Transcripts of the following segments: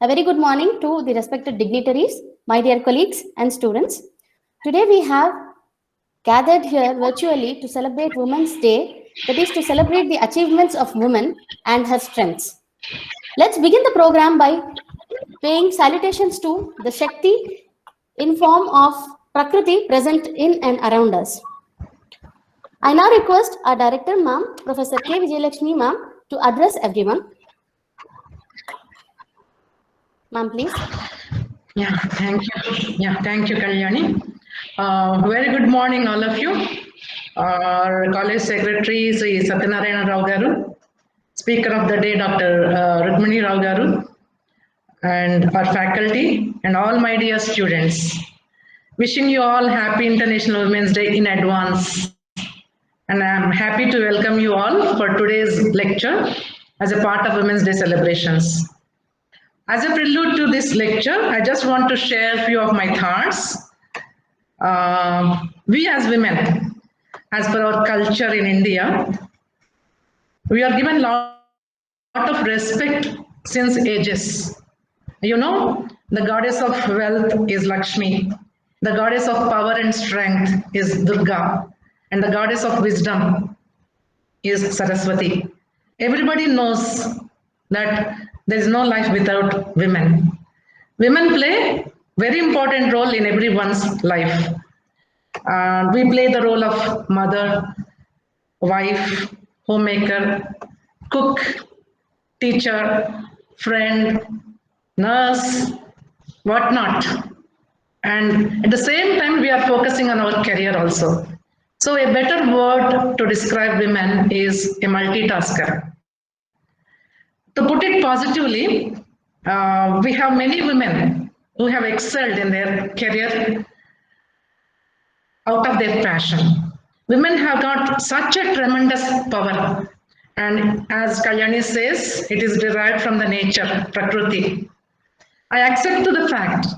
A very good morning to the respected dignitaries, my dear colleagues and students. Today we have gathered here virtually to celebrate Women's Day, that is to celebrate the achievements of women and her strengths. Let's begin the program by paying salutations to the Shakti in form of Prakriti present in and around us. I now request our Director Ma'am, Professor K. Vijayalakshmi Ma'am, to address everyone. Ma'am, please. Yeah, thank you. Thank you, Kalyani. Very good morning, all of you. Our college secretary, Sri Satyanarayana Rao Garu, Speaker of the Day, Dr. Rukmini Rao Garu, and our faculty, and all my dear students. Wishing you all happy International Women's Day in advance. And I am happy to welcome you all for today's lecture as a part of Women's Day celebrations. As a prelude to this lecture, I just want to share a few of my thoughts. We as women, as per our culture in India, we are given a lot of respect since ages. You know, the goddess of wealth is Lakshmi, the goddess of power and strength is Durga, and the goddess of wisdom is Saraswati. Everybody knows that there is no life without women. Women play very important role in everyone's life. We play the role of mother, wife, homemaker, cook, teacher, friend, nurse, whatnot. And at the same time, we are focusing on our career also. So a better word to describe women is a multitasker. To put it positively, we have many women who have excelled in their career out of their passion. Women have got such a tremendous power. And as Kalyani says, it is derived from the nature, Prakriti. I accept to the fact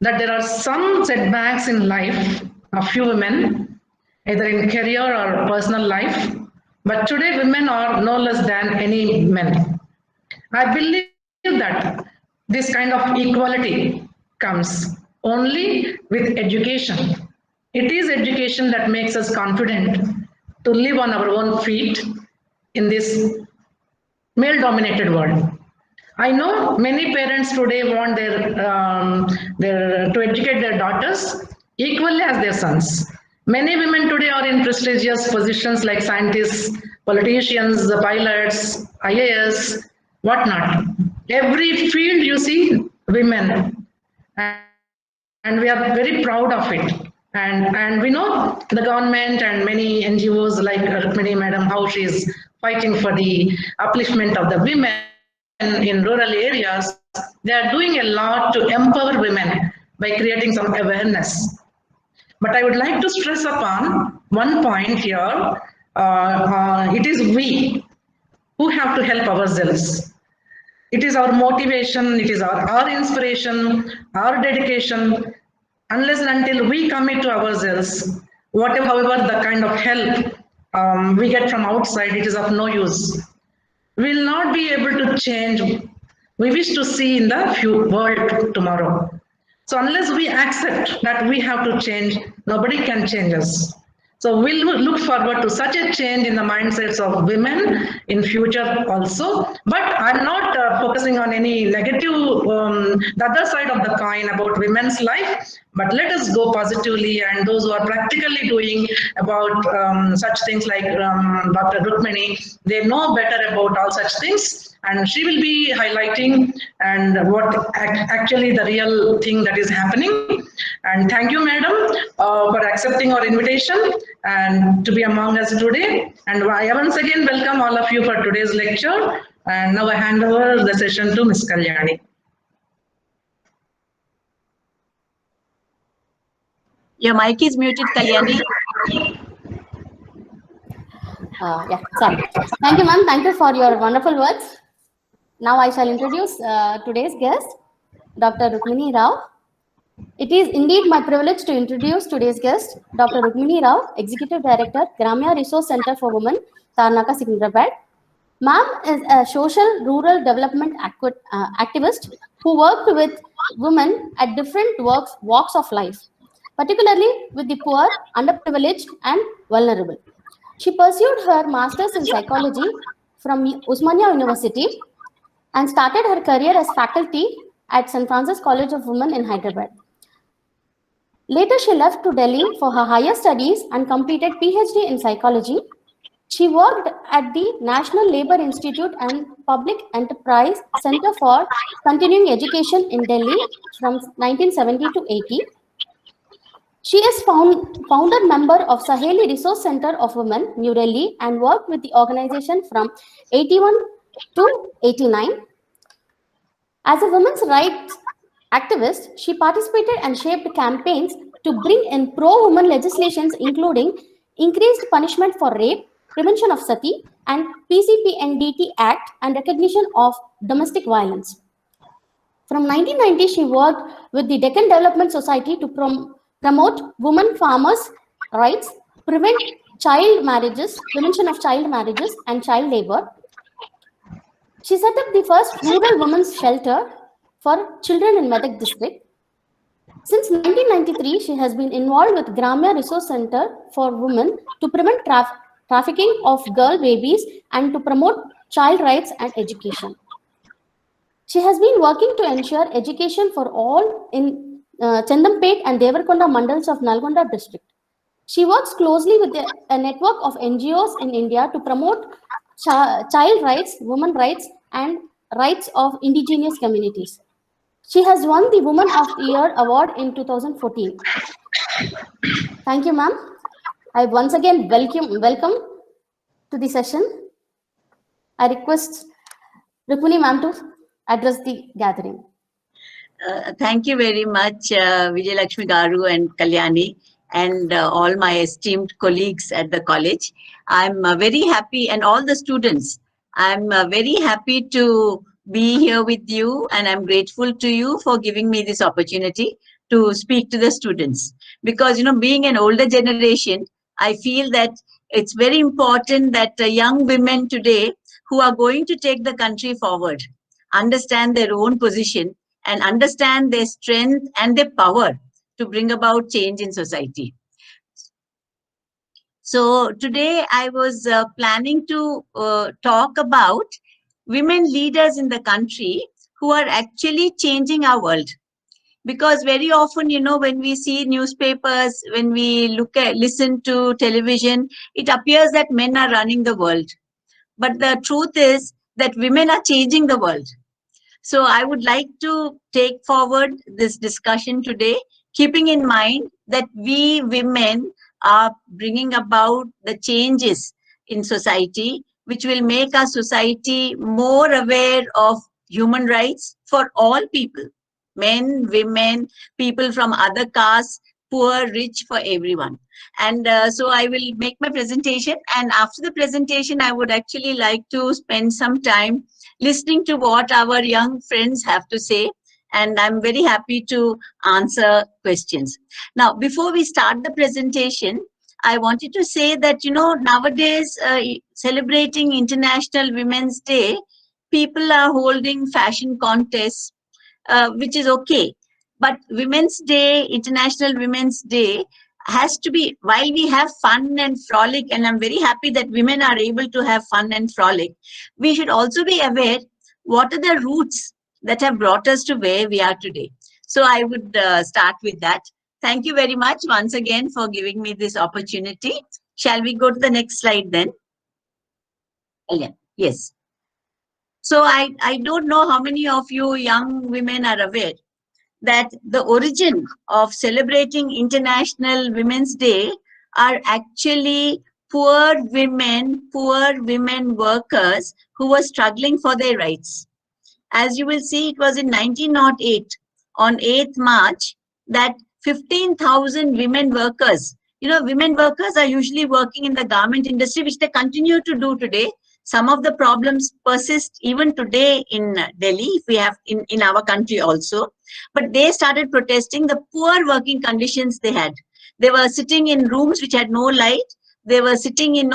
that there are some setbacks in life of few women, either in career or personal life, but today women are no less than any men. I believe that this kind of equality comes only with education. It is education that makes us confident to live on our own feet in this male-dominated world. I know many parents today want to educate their daughters equally as their sons. Many women today are in prestigious positions like scientists, politicians, pilots, IAS, whatnot. Every field you see women, and we are very proud of it. And we know the government and many NGOs like Rukmini Madam, how she is fighting for the upliftment of the women in rural areas. They are doing a lot to empower women by creating some awareness. But I would like to stress upon one point here. It is we who have to help ourselves. It is our motivation, it is our inspiration, our dedication. Unless and until we commit to ourselves, however the kind of help we get from outside, it is of no use. We will not be able to change we wish to see in the world tomorrow. So unless we accept that we have to change, nobody can change us. So we'll look forward to such a change in the mindsets of women in future also. But I'm not focusing on any negative, the other side of the coin about women's life. But let us go positively, and those who are practically doing about such things like Dr. Rukmini, they know better about all such things. And she will be highlighting and what actually the real thing that is happening. And thank you, madam, for accepting our invitation and to be among us today. And I once again welcome all of you for today's lecture. And now I hand over the session to Ms. Kalyani. Your mic is muted, Kalyani. Sorry. Thank you, ma'am. Thank you for your wonderful words. Now I shall introduce today's guest, Dr. Rukmini Rao. It is indeed my privilege to introduce today's guest, Dr. Rukmini Rao, Executive Director, Gramya Resource Center for Women, Tarnaka, Secunderabad. Ma'am is a social rural development activist who worked with women at different walks of life, particularly with the poor, underprivileged, and vulnerable. She pursued her master's in psychology from Usmania University and started her career as faculty at St. Francis College of Women in Hyderabad. Later, she left to Delhi for her higher studies and completed PhD in psychology. She worked at the National Labour Institute and Public Enterprise Center for Continuing Education in Delhi from 1970 to 80. She is founder member of Saheli Resource Center of Women, New Delhi, and worked with the organization from 81 to 89. As a women's rights activist, she participated and shaped campaigns to bring in pro-women legislations, including increased punishment for rape, prevention of sati, and PCPNDT Act and recognition of domestic violence. From 1990, she worked with the Deccan Development Society to promote women farmers' rights, prevent child marriages, prevention of child marriages, and child labor. She set up the first rural women's shelter for children in Medak district. Since 1993, she has been involved with Gramya Resource Center for Women to prevent trafficking of girl babies and to promote child rights and education. She has been working to ensure education for all in Chandampet and Devarkonda mandals of Nalgonda district. She works closely with a network of NGOs in India to promote child rights, women rights, and rights of indigenous communities. She has won the Woman of the Year award in 2014. Thank you, ma'am. I once again welcome to the session. I request Rukmini ma'am to address the gathering. Thank you very much, Vijayalakshmi Garu and Kalyani, and all my esteemed colleagues at the college. I'm very happy, and all the students. I'm very happy to be here with you, and I'm grateful to you for giving me this opportunity to speak to the students. Because, you know, being an older generation, I feel that it's very important that young women today who are going to take the country forward understand their own position and understand their strength and their power to bring about change in society. So today I was planning to talk about women leaders in the country who are actually changing our world. Because very often, you know, when we see newspapers, when we listen to television, it appears that men are running the world. But the truth is that women are changing the world. So I would like to take forward this discussion today, keeping in mind that we women are bringing about the changes in society, which will make our society more aware of human rights for all people, men, women, people from other castes, poor, rich, for everyone. And so I will make my presentation. And after the presentation, I would actually like to spend some time listening to what our young friends have to say. And I'm very happy to answer questions. Now, before we start the presentation, I wanted to say that, you know, nowadays, celebrating International Women's Day, people are holding fashion contests, which is okay. But Women's Day, International Women's Day, has to be, while we have fun and frolic, and I'm very happy that women are able to have fun and frolic, we should also be aware what are the roots that have brought us to where we are today. So I would start with that. Thank you very much once again for giving me this opportunity. Shall we go to the next slide then? Yes. So I don't know how many of you young women are aware that the origin of celebrating International Women's Day are actually poor women workers who were struggling for their rights. As you will see, it was in 1908, on 8th March, that 15,000 women workers, you know, women workers are usually working in the garment industry, which they continue to do today. Some of the problems persist even today in Delhi, if we have in our country also. But they started protesting the poor working conditions they had. They were sitting in rooms which had no light. They were sitting in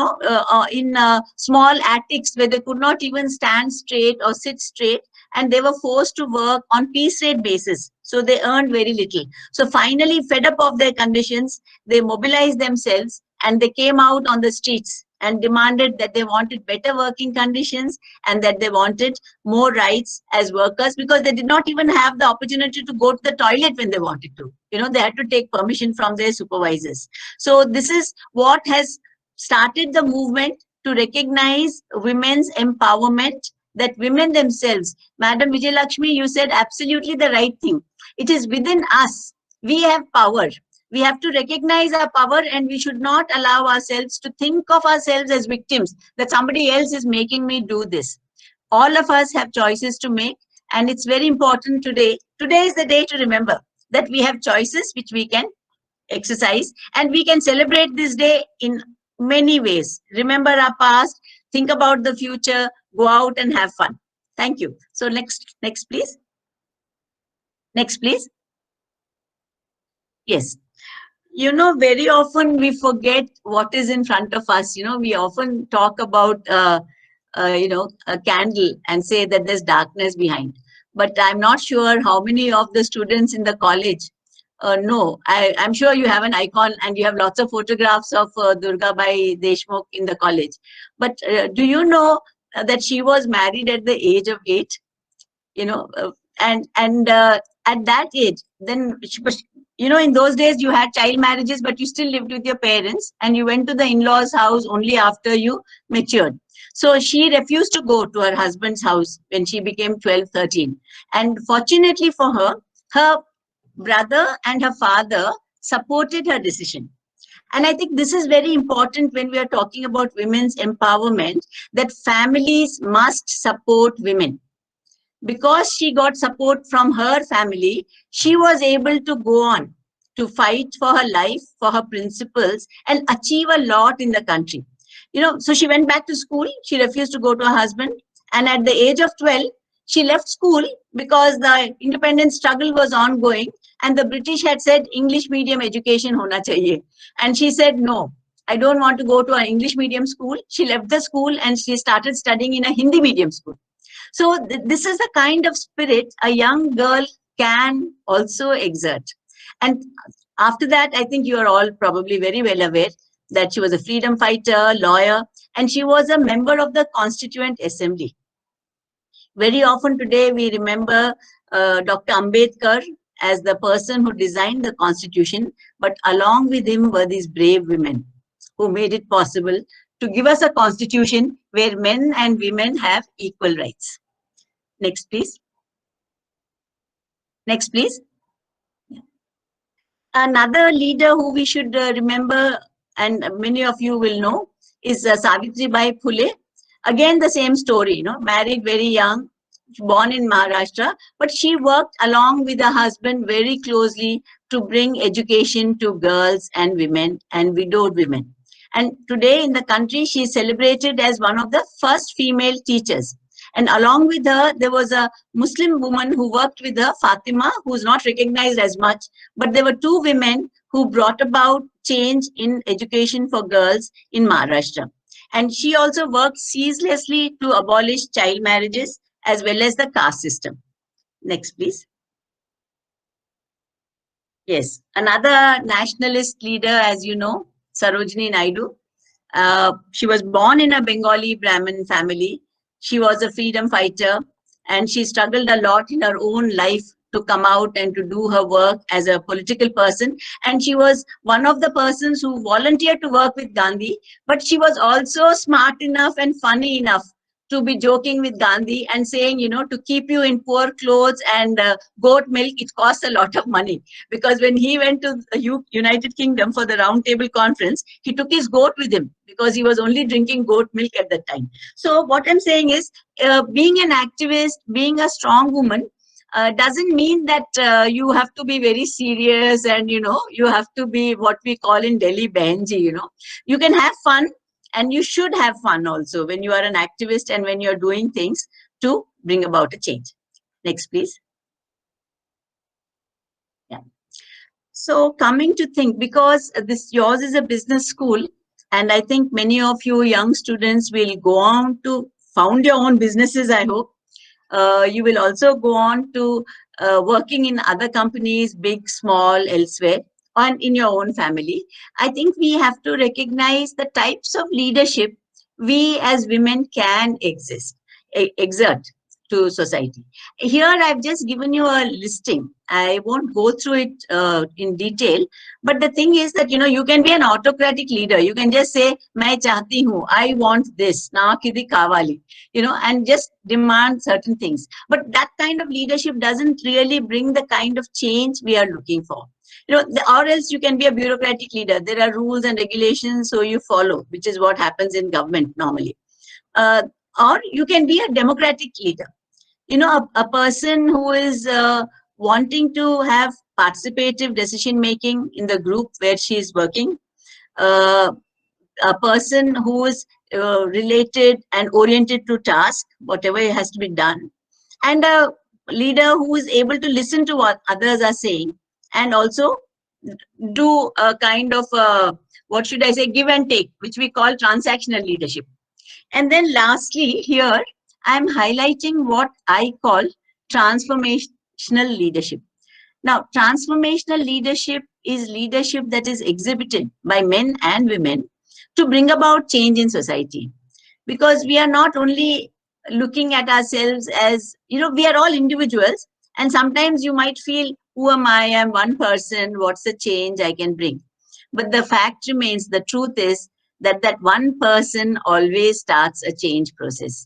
small attics where they could not even stand straight or sit straight. and they were forced to work on piece rate basis. So they earned very little. So finally, fed up of their conditions, they mobilized themselves and they came out on the streets and demanded that they wanted better working conditions and that they wanted more rights as workers, because they did not even have the opportunity to go to the toilet when they wanted to. You know, they had to take permission from their supervisors. So this is what has started the movement to recognize women's empowerment, that women themselves, Madam Vijay Lakshmi, you said absolutely the right thing. It is within us. We have power. We have to recognize our power, and we should not allow ourselves to think of ourselves as victims, that somebody else is making me do this. All of us have choices to make, and it's very important today. Today is the day to remember that we have choices which we can exercise, and we can celebrate this day in many ways. Remember our past, think about the future, go out and have fun. Thank you. So next please. Next please. Yes. You know, very often we forget what is in front of us. You know, we often talk about, you know, a candle and say that there's darkness behind. But I'm not sure how many of the students in the college know. I'm sure you have an icon and you have lots of photographs of Durga Bai Deshmukh in the college. But do you know that she was married at the age of 8? You know, and at that age, then you know, in those days you had child marriages, but you still lived with your parents and you went to the in-laws house only after you matured. So she refused to go to her husband's house when she became 12, 13. And fortunately for her, her brother and her father supported her decision. And I think this is very important when we are talking about women's empowerment, that families must support women. Because she got support from her family, she was able to go on to fight for her life, for her principles, and achieve a lot in the country. You know, so she went back to school. She refused to go to her husband. And at the age of 12, she left school because the independence struggle was ongoing. And the British had said English medium education hona chahiye. And she said, no, I don't want to go to an English medium school. She left the school and she started studying in a Hindi medium school. So this is the kind of spirit a young girl can also exert. And after that, I think you are all probably very well aware that she was a freedom fighter, lawyer, and she was a member of the Constituent Assembly. Very often today, we remember Dr. Ambedkar as the person who designed the Constitution, but along with him were these brave women who made it possible to give us a constitution where men and women have equal rights. Next, please. Next, please. Another leader who we should remember, and many of you will know, is Savitribai Phule. Again, the same story, you know, married very young, born in Maharashtra, but she worked along with her husband very closely to bring education to girls and women and widowed women. And today in the country, she is celebrated as one of the first female teachers. And along with her, there was a Muslim woman who worked with her, Fatima, who is not recognized as much. But there were two women who brought about change in education for girls in Maharashtra. And she also worked ceaselessly to abolish child marriages as well as the caste system. Next, please. Yes, another nationalist leader, as you know, Sarojini Naidu. She was born in a Bengali Brahmin family. She was a freedom fighter and she struggled a lot in her own life to come out and to do her work as a political person. And she was one of the persons who volunteered to work with Gandhi, but she was also smart enough and funny enough to be joking with Gandhi and saying, you know, to keep you in poor clothes and goat milk, it costs a lot of money. Because when he went to the United Kingdom for the Round Table Conference, he took his goat with him because he was only drinking goat milk at that time. So what I'm saying is, being an activist, being a strong woman, doesn't mean that you have to be very serious and, you know, you have to be what we call in Delhi Benji, you know. You can have fun. And you should have fun also when you are an activist and when you're doing things to bring about a change. Next, please. Yeah. So coming to think, because yours is a business school, and I think many of you young students will go on to found your own businesses, I hope. You will also go on to working in other companies, big, small, elsewhere, and in your own family. I think we have to recognize the types of leadership we as women can exert to society. Here, I've just given you a listing. I won't go through it in detail, but the thing is that, you can be an autocratic leader. You can just say, "Main chahti hu, I want this, na kidi kawali," and just demand certain things. But that kind of leadership doesn't really bring the kind of change we are looking for. Or else you can be a bureaucratic leader. There are rules and regulations, so you follow, which is what happens in government normally. Or you can be a democratic leader. A person who is wanting to have participative decision making in the group where she is working, a person who is related and oriented to task, whatever has to be done, and a leader who is able to listen to what others are saying and also do a kind of what should I say, give and take, which we call transactional leadership. And then lastly, here I'm highlighting what I call transformational leadership. Now, transformational leadership is leadership that is exhibited by men and women to bring about change in society. Because we are not only looking at ourselves as, we are all individuals. And sometimes you might feel, who am I? I'm one person. What's the change I can bring? But the fact remains, the truth is that one person always starts a change process.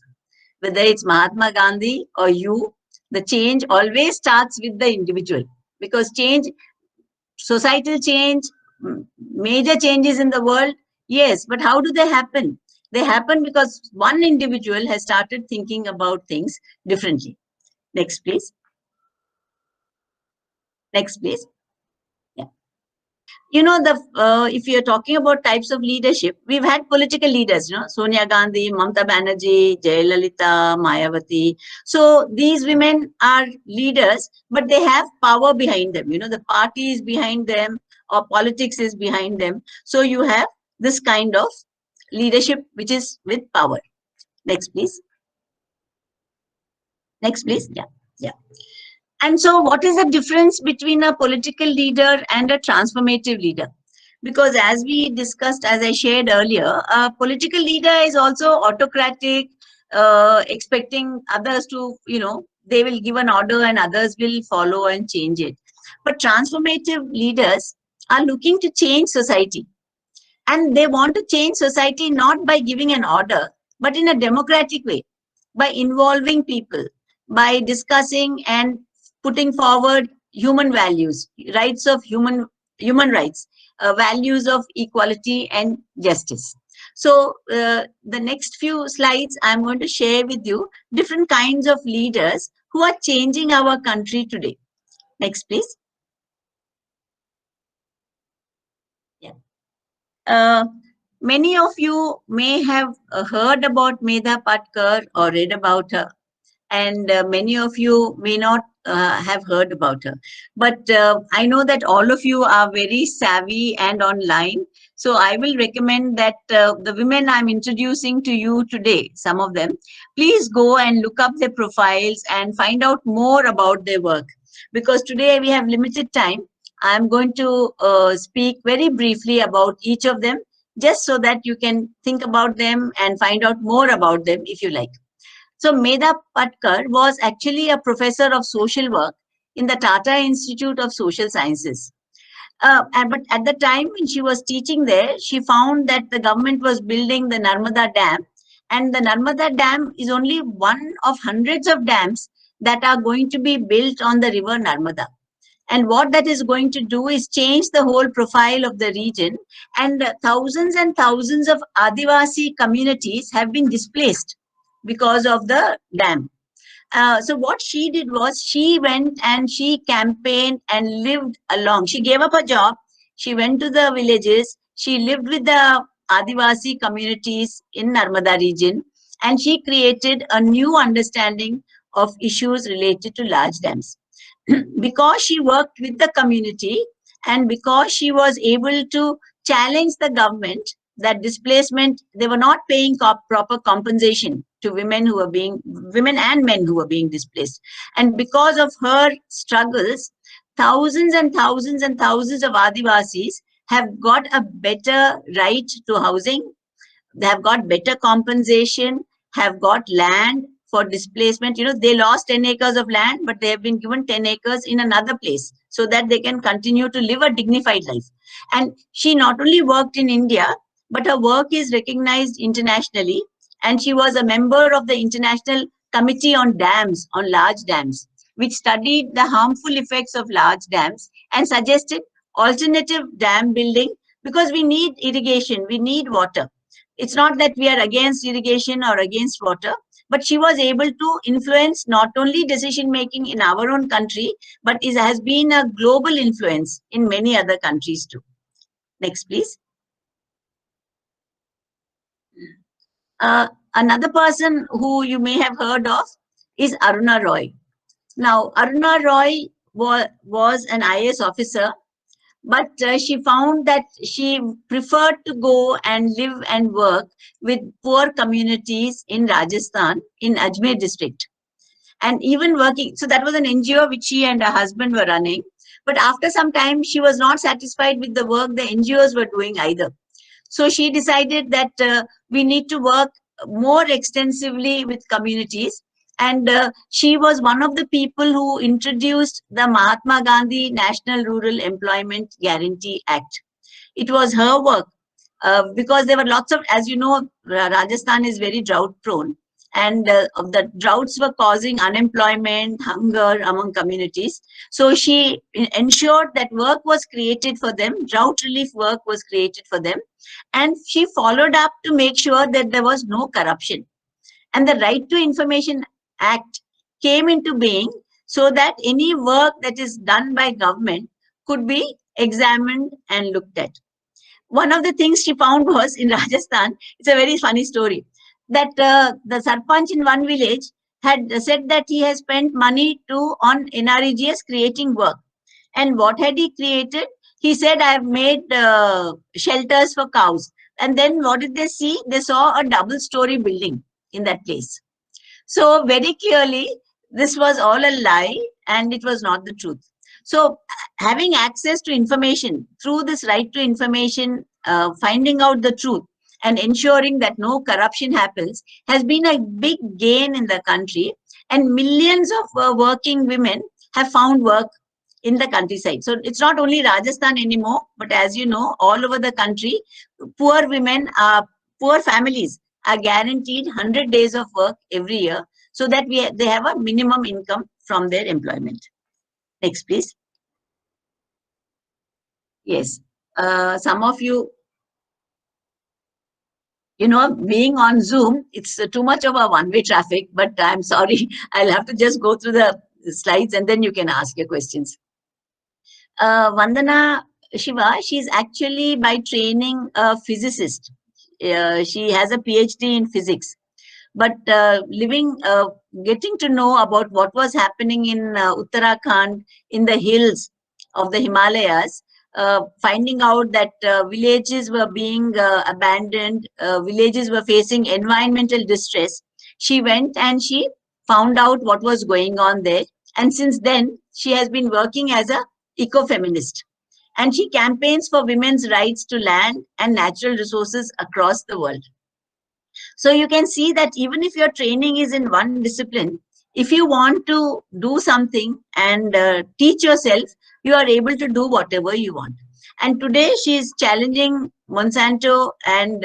Whether it's Mahatma Gandhi or you, the change always starts with the individual. Because change, societal change, major changes in the world, yes, but how do they happen? They happen because one individual has started thinking about things differently. Next, please. Next, please. Yeah. If you're talking about types of leadership, we've had political leaders, Sonia Gandhi, Mamata Banerjee, Jayalalitha, Mayawati. So these women are leaders, but they have power behind them. The party is behind them or politics is behind them. So you have this kind of leadership which is with power. Next, please. Next, please. Yeah. Yeah. And so what is the difference between a political leader and a transformative leader? Because as we discussed, as I shared earlier, a political leader is also autocratic, expecting others to, they will give an order and others will follow and change it. But transformative leaders are looking to change society. And they want to change society not by giving an order, but in a democratic way, by involving people, by discussing and putting forward human values, rights of human rights, values of equality and justice. So the next few slides, I'm going to share with you different kinds of leaders who are changing our country today. Next, please. Yeah. Many of you may have heard about Medha Patkar or read about her, and many of you may not have heard about her. But I know that all of you are very savvy and online. So I will recommend that the women I'm introducing to you today, some of them, please go and look up their profiles and find out more about their work. Because today we have limited time. I'm going to speak very briefly about each of them, just so that you can think about them and find out more about them if you like. So Medha Patkar was actually a professor of social work in the Tata Institute of Social Sciences. But at the time when she was teaching there, she found that the government was building the Narmada Dam, and the Narmada Dam is only one of hundreds of dams that are going to be built on the river Narmada. And what that is going to do is change the whole profile of the region, and thousands of Adivasi communities have been displaced because of the dam. So what she did was she went and she campaigned and lived along. She gave up her job. She went to the villages. She lived with the Adivasi communities in Narmada region, and she created a new understanding of issues related to large dams. Because she worked with the community and because she was able to challenge the government that displacement, they were not paying proper compensation to women and men who were being displaced. And because of her struggles, thousands and thousands and thousands of Adivasis have got a better right to housing. They have got better compensation, have got land for displacement. They lost 10 acres of land, but they have been given 10 acres in another place so that they can continue to live a dignified life. And she not only worked in India, but her work is recognized internationally. And she was a member of the International Committee on Dams, on large dams, which studied the harmful effects of large dams and suggested alternative dam building, because we need irrigation, we need water. It's not that we are against irrigation or against water, but she was able to influence not only decision making in our own country, but has been a global influence in many other countries too. Next, please. Another person who you may have heard of is Aruna Roy. Now, Aruna Roy was an IAS officer, but she found that she preferred to go and live and work with poor communities in Rajasthan, in Ajmer district. And even working, so that was an NGO which she and her husband were running. But after some time, she was not satisfied with the work the NGOs were doing either. So she decided that we need to work more extensively with communities. And she was one of the people who introduced the Mahatma Gandhi National Rural Employment Guarantee Act. It was her work because there were lots of, as you know, Rajasthan is very drought prone. And the droughts were causing unemployment, hunger among communities. So she ensured that work was created for them, drought relief work was created for them. And she followed up to make sure that there was no corruption. And the Right to Information Act came into being so that any work that is done by government could be examined and looked at. One of the things she found was in Rajasthan, it's a very funny story, that the Sarpanch in one village had said that he has spent money on NREGS creating work. And what had he created? He said, I have made shelters for cows. And then what did they see? They saw a double-story building in that place. So very clearly, this was all a lie and it was not the truth. So having access to information through this right to information, finding out the truth and ensuring that no corruption happens has been a big gain in the country. And millions of working women have found work in the countryside. So it's not only Rajasthan anymore, but as you know, all over the country, poor women, poor families are guaranteed 100 days of work every year so that they have a minimum income from their employment. Next, please. Yes, some of you, being on Zoom, it's too much of a one-way traffic, but I'm sorry, I'll have to just go through the slides and then you can ask your questions. Vandana Shiva, she's actually by training a physicist. She has a PhD in physics, but getting to know about what was happening in Uttarakhand, in the hills of the Himalayas, finding out that villages were being abandoned, villages were facing environmental distress. She went and she found out what was going on there. And since then, she has been working as a eco-feminist. And she campaigns for women's rights to land and natural resources across the world. So you can see that even if your training is in one discipline, if you want to do something and teach yourself, you are able to do whatever you want. And today she is challenging Monsanto and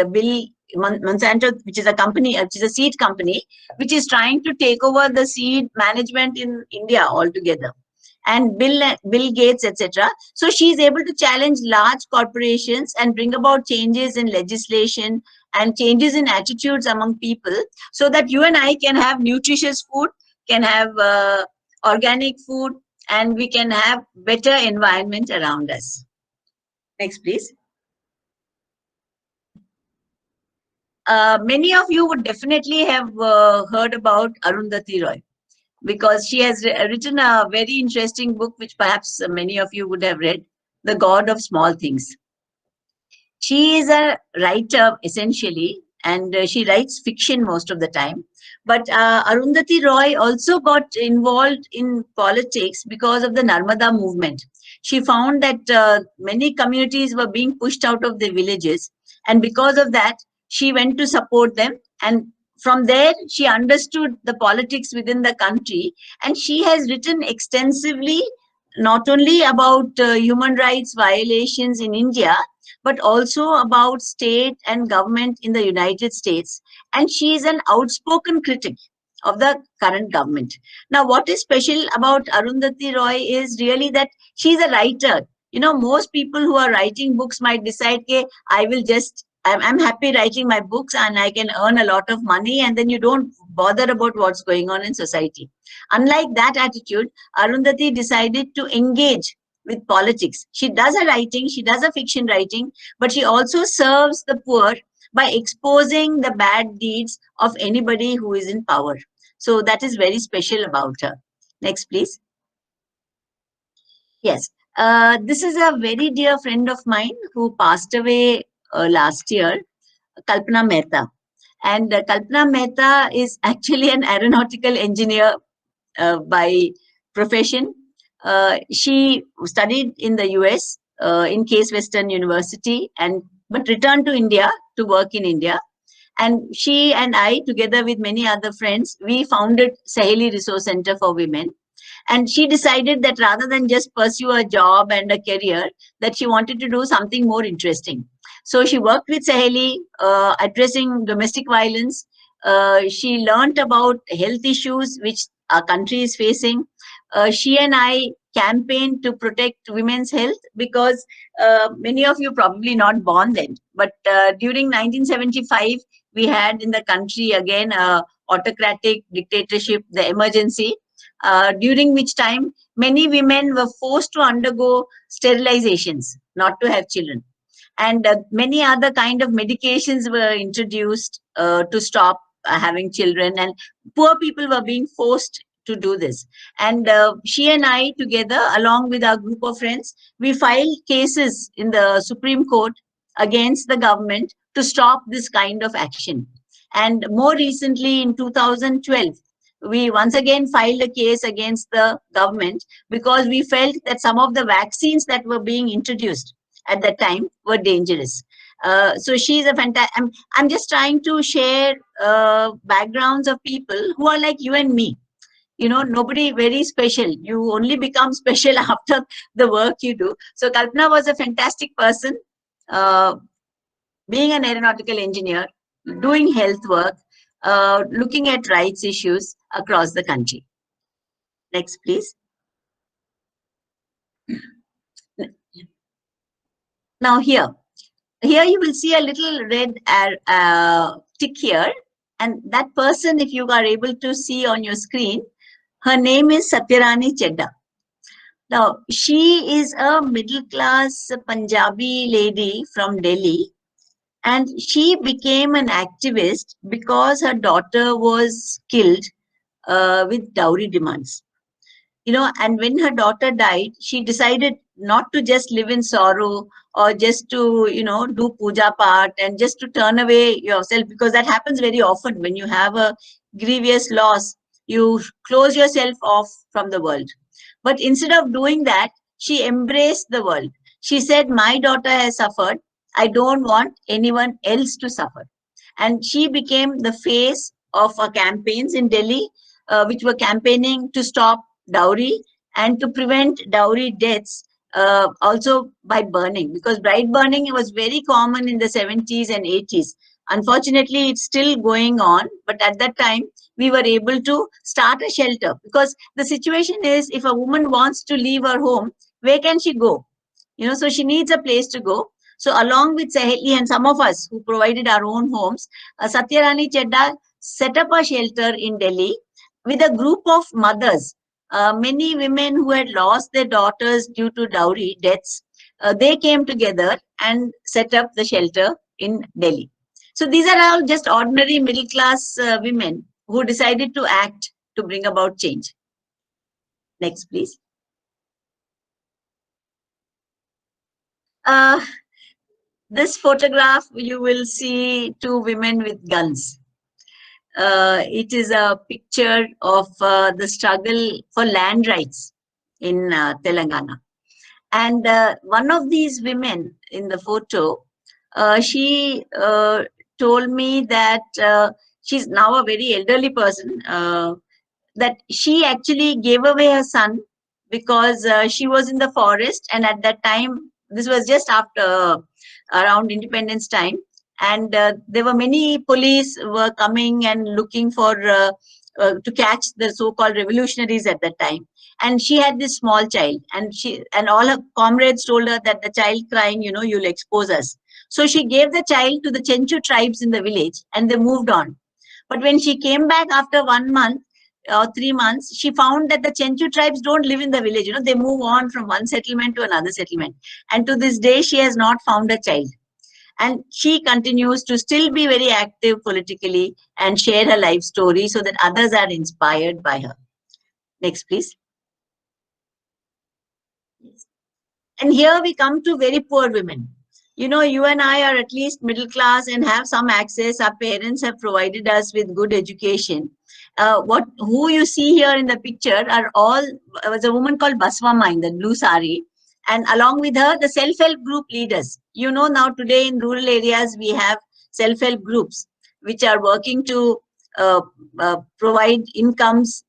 Monsanto, which is a company, which is a seed company, which is trying to take over the seed management in India altogether. And Bill Gates, etc. So she is able to challenge large corporations and bring about changes in legislation and changes in attitudes among people so that you and I can have nutritious food, can have organic food, and we can have better environment around us. Next, please. Many of you would definitely have heard about Arundhati Roy, because she has written a very interesting book, which perhaps many of you would have read, The God of Small Things. She is a writer, essentially, and she writes fiction most of the time. But Arundhati Roy also got involved in politics because of the Narmada movement. She found that many communities were being pushed out of their villages, and because of that, she went to support them. And from there, she understood the politics within the country, and she has written extensively not only about human rights violations in India, but also about state and government in the United States. And she is an outspoken critic of the current government. Now, what is special about Arundhati Roy is really that she's a writer. You know, most people who are writing books might decide, okay, I'm happy writing my books and I can earn a lot of money, and then you don't bother about what's going on in society. Unlike that attitude, Arundhati decided to engage with politics. She does a writing, she does a fiction writing, but she also serves the poor by exposing the bad deeds of anybody who is in power. So that is very special about her. Next, please. Yes, this is a very dear friend of mine who passed away last year, Kalpana Mehta. And Kalpana Mehta is actually an aeronautical engineer by profession. She studied in the US in Case Western University, but returned to India to work in India. And she and I, together with many other friends, we founded Saheli Resource Center for Women. And she decided that rather than just pursue a job and a career, that she wanted to do something more interesting. So she worked with Saheli, addressing domestic violence. She learned about health issues which our country is facing. She and I campaigned to protect women's health because many of you probably not born then. But during 1975, we had in the country again autocratic dictatorship, the emergency, during which time many women were forced to undergo sterilizations, not to have children. And many other kind of medications were introduced to stop having children, and poor people were being forced to do this. And she and I together, along with our group of friends, we filed cases in the Supreme Court against the government to stop this kind of action. And more recently in 2012, we once again filed a case against the government because we felt that some of the vaccines that were being introduced at that time were dangerous. So she's a fantastic. I'm just trying to share backgrounds of people who are like you and me. You know, nobody very special. You only become special after the work you do. So Kalpana was a fantastic person, being an aeronautical engineer, doing health work, looking at rights issues across the country. Next, please. Now here you will see a little red tick here, and that person, if you are able to see on your screen, her name is Satyarani Chedda. Now, she is a middle-class Punjabi lady from Delhi, and she became an activist because her daughter was killed with dowry demands. You know, and when her daughter died, she decided not to just live in sorrow or just to, you know, do puja part and just to turn away yourself, because that happens very often when you have a grievous loss. You close yourself off from the world. But instead of doing that, she embraced the world. She said, my daughter has suffered. I don't want anyone else to suffer. And she became the face of campaigns in Delhi, which were campaigning to stop dowry and to prevent dowry deaths, also by burning, because bride burning was very common in the 70s and 80s. Unfortunately, it's still going on, but at that time, we were able to start a shelter, because the situation is, if a woman wants to leave her home, where can she go? You know, so she needs a place to go. So along with Saheli and some of us who provided our own homes, Satyarani Chedda set up a shelter in Delhi with a group of mothers. Many women who had lost their daughters due to dowry deaths, they came together and set up the shelter in Delhi. So these are all just ordinary middle-class women who decided to act to bring about change. Next, please. This photograph, you will see two women with guns. It is a picture of the struggle for land rights in Telangana. And one of these women in the photo, she told me that she's now a very elderly person, that she actually gave away her son because she was in the forest, and at that time, this was just after around independence time, and there were many police were coming and looking for to catch the so-called revolutionaries at that time. And she had this small child, and all her comrades told her that the child crying, you'll expose us. So she gave the child to the Chenchu tribes in the village, and they moved on. But when she came back after 1 month or 3 months, she found that the Chenchu tribes don't live in the village. They move on from one settlement to another settlement. And to this day, she has not found a child. And she continues to still be very active politically and share her life story so that others are inspired by her. Next, please. And here we come to very poor women. You and I are at least middle class and have some access. Our parents have provided us with good education. Who you see here in the picture are all, was a woman called Baswamma in the blue sari. And along with her, the self-help group leaders. Now today in rural areas, we have self-help groups which are working to provide incomes,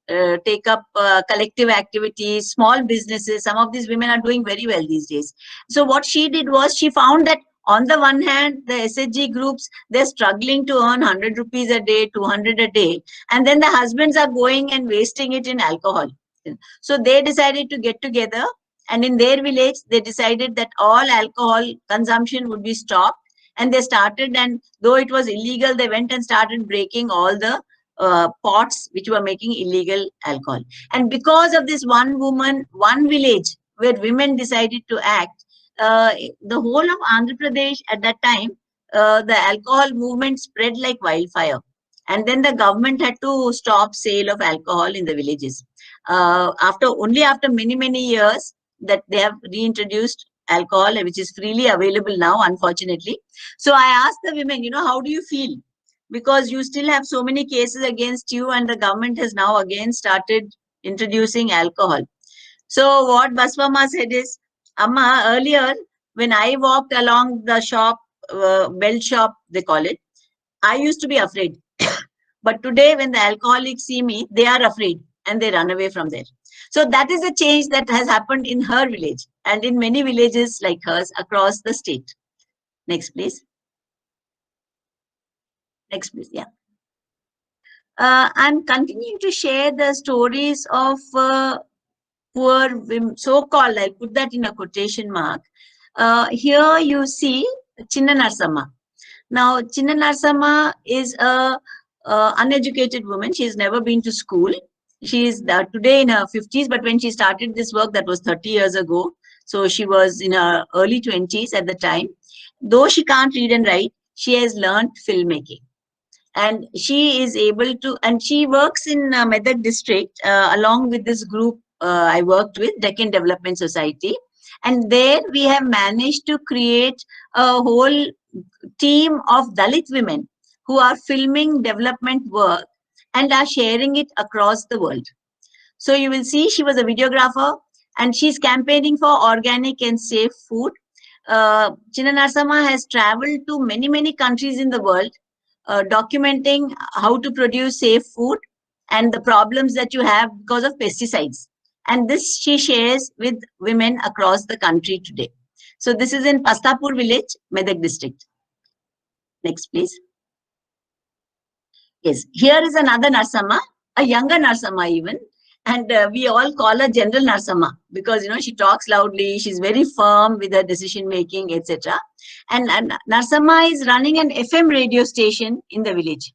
take up collective activities, small businesses. Some of these women are doing very well these days. So what she did was she found that on the one hand, the SHG groups, they're struggling to earn 100 rupees a day, 200 a day. And then the husbands are going and wasting it in alcohol. So they decided to get together, and in their village, they decided that all alcohol consumption would be stopped. And they started, and though it was illegal, they went and started breaking all the pots which were making illegal alcohol. And because of this one woman, one village where women decided to act, the whole of Andhra Pradesh at that time, the alcohol movement spread like wildfire. And then the government had to stop sale of alcohol in the villages. Only after many, many years that they have reintroduced alcohol, which is freely available now, unfortunately. So I asked the women, how do you feel? Because you still have so many cases against you, and the government has now again started introducing alcohol. So what Baswamma said is, Amma, earlier when I walked along the shop, belt shop, they call it, I used to be afraid. But today when the alcoholics see me, they are afraid and they run away from there. So that is a change that has happened in her village and in many villages like hers across the state. Next, please. Next, please. Yeah. I'm continuing to share the stories of poor women, so-called, I'll put that in a quotation mark. Here you see Chinna Narsamma. Now, Chinna Narsamma is a uneducated woman. She has never been to school. She is today in her 50s, but when she started this work, that was 30 years ago. So she was in her early 20s at the time. Though she can't read and write, she has learned filmmaking. And she is able to, and she works in Medak district along with this group I worked with, Deccan Development Society. And there we have managed to create a whole team of Dalit women who are filming development work and are sharing it across the world. So you will see she was a videographer and she's campaigning for organic and safe food. Chinna Narsamma has traveled to many, many countries in the world, documenting how to produce safe food and the problems that you have because of pesticides. And this she shares with women across the country today. So this is in Pastapur village, Medak district. Next, please. Yes, here is another Narsamma, a younger Narsamma even. And we all call her General Narsamma because, she talks loudly, she's very firm with her decision making, etc. And Narsamma is running an FM radio station in the village.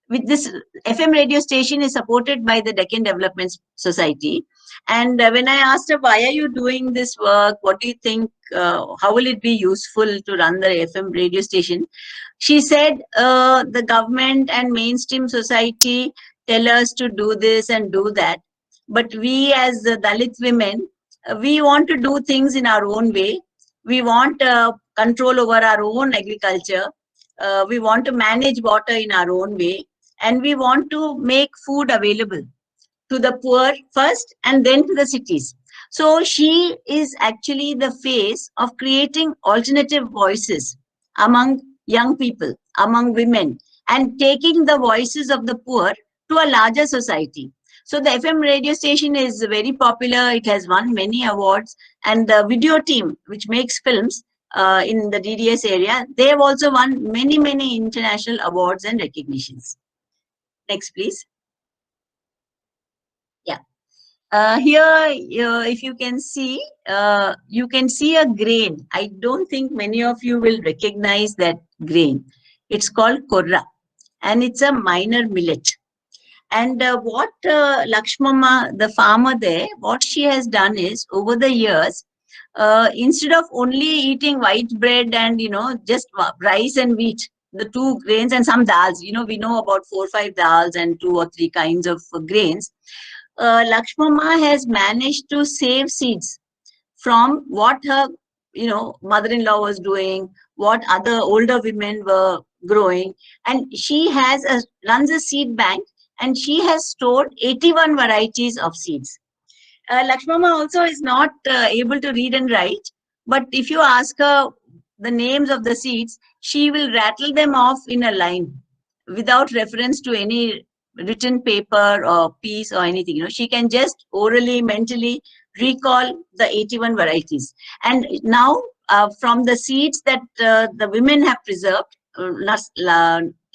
With this FM radio station is supported by the Deccan Development Society. And when I asked her, why are you doing this work? What do you think? How will it be useful to run the FM radio station? She said, the government and mainstream society tell us to do this and do that. But we as the Dalit women, we want to do things in our own way. We want control over our own agriculture. We want to manage water in our own way, and we want to make food available to the poor first and then to the cities. So she is actually the face of creating alternative voices among young people, among women, and taking the voices of the poor to a larger society. So the FM radio station is very popular. It has won many awards, and the video team, which makes films in the DDS area, they have also won many, many international awards and recognitions. Next, please. Yeah. Here, if you can see a grain. I don't think many of you will recognize that grain. It's called korra, and it's a minor millet. And what Lakshmama, the farmer there, what she has done is, over the years, instead of only eating white bread and, just rice and wheat, the two grains and some dals, we know about 4 or 5 dals and 2 or 3 kinds of grains. Lakshmama has managed to save seeds from what her, mother-in-law was doing, what other older women were growing, and she runs a seed bank, and she has stored 81 varieties of seeds. Lakshmama also is not able to read and write, but if you ask her the names of the seeds, she will rattle them off in a line without reference to any written paper or piece or anything. She can just orally, mentally recall the 81 varieties. And now from the seeds that the women have preserved,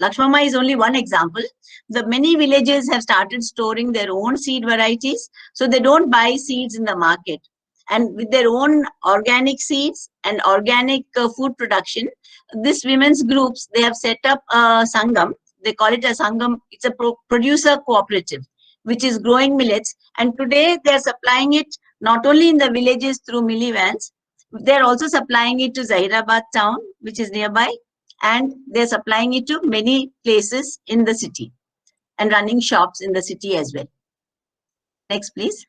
Lakshmama is only one example. The many villages have started storing their own seed varieties, so they don't buy seeds in the market. And with their own organic seeds and organic food production, these women's groups, they have set up a sangam. They call it a sangam. It's a producer cooperative, which is growing millets. And today they're supplying it not only in the villages through milli vans, they're also supplying it to Zahirabad town, which is nearby. And they're supplying it to many places in the city and running shops in the city as well. Next, please.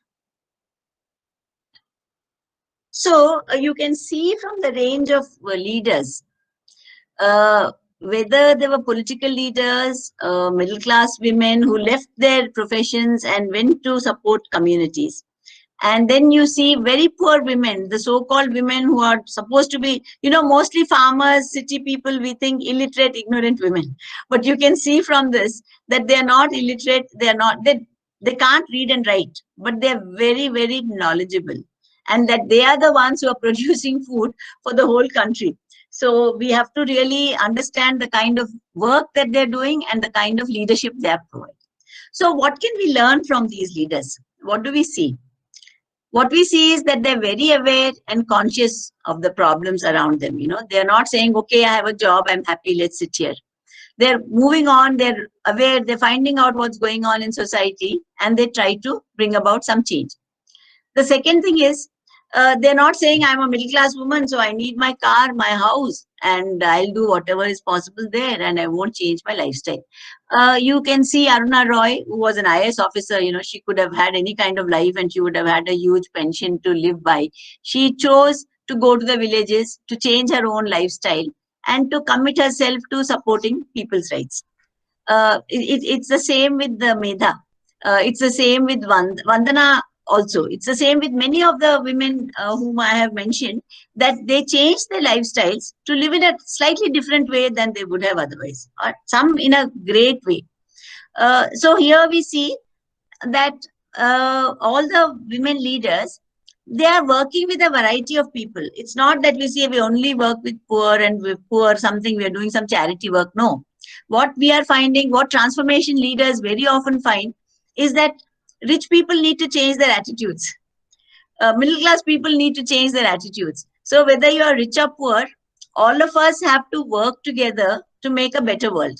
So you can see from the range of leaders, whether they were political leaders, middle-class women who left their professions and went to support communities. And then you see very poor women, the so-called women who are supposed to be, mostly farmers, city people, we think illiterate, ignorant women. But you can see from this that they are not illiterate, they can't read and write, but they are very, very knowledgeable. And that they are the ones who are producing food for the whole country. So we have to really understand the kind of work that they're doing and the kind of leadership they are providing. So what can we learn from these leaders? What do we see? What we see is that they're very aware and conscious of the problems around them. They're not saying, okay, I have a job, I'm happy, let's sit here. They're moving on, they're aware, they're finding out what's going on in society, and they try to bring about some change. The second thing is, they're not saying I'm a middle class woman, so I need my car, my house, and I'll do whatever is possible there, and I won't change my lifestyle. You can see Aruna Roy, who was an IAS officer, she could have had any kind of life and she would have had a huge pension to live by. She chose to go to the villages, to change her own lifestyle, and to commit herself to supporting people's rights. It's the same with the Medha. It's the same with Vandana. Also, it's the same with many of the women whom I have mentioned, that they changed their lifestyles to live in a slightly different way than they would have otherwise, or some in a great way. So here we see that all the women leaders, they are working with a variety of people. It's not that we say we only work with poor and with poor something, we are doing some charity work. No. What we are finding, what transformation leaders very often find, is that rich people need to change their attitudes. Middle class people need to change their attitudes. So whether you are rich or poor, all of us have to work together to make a better world.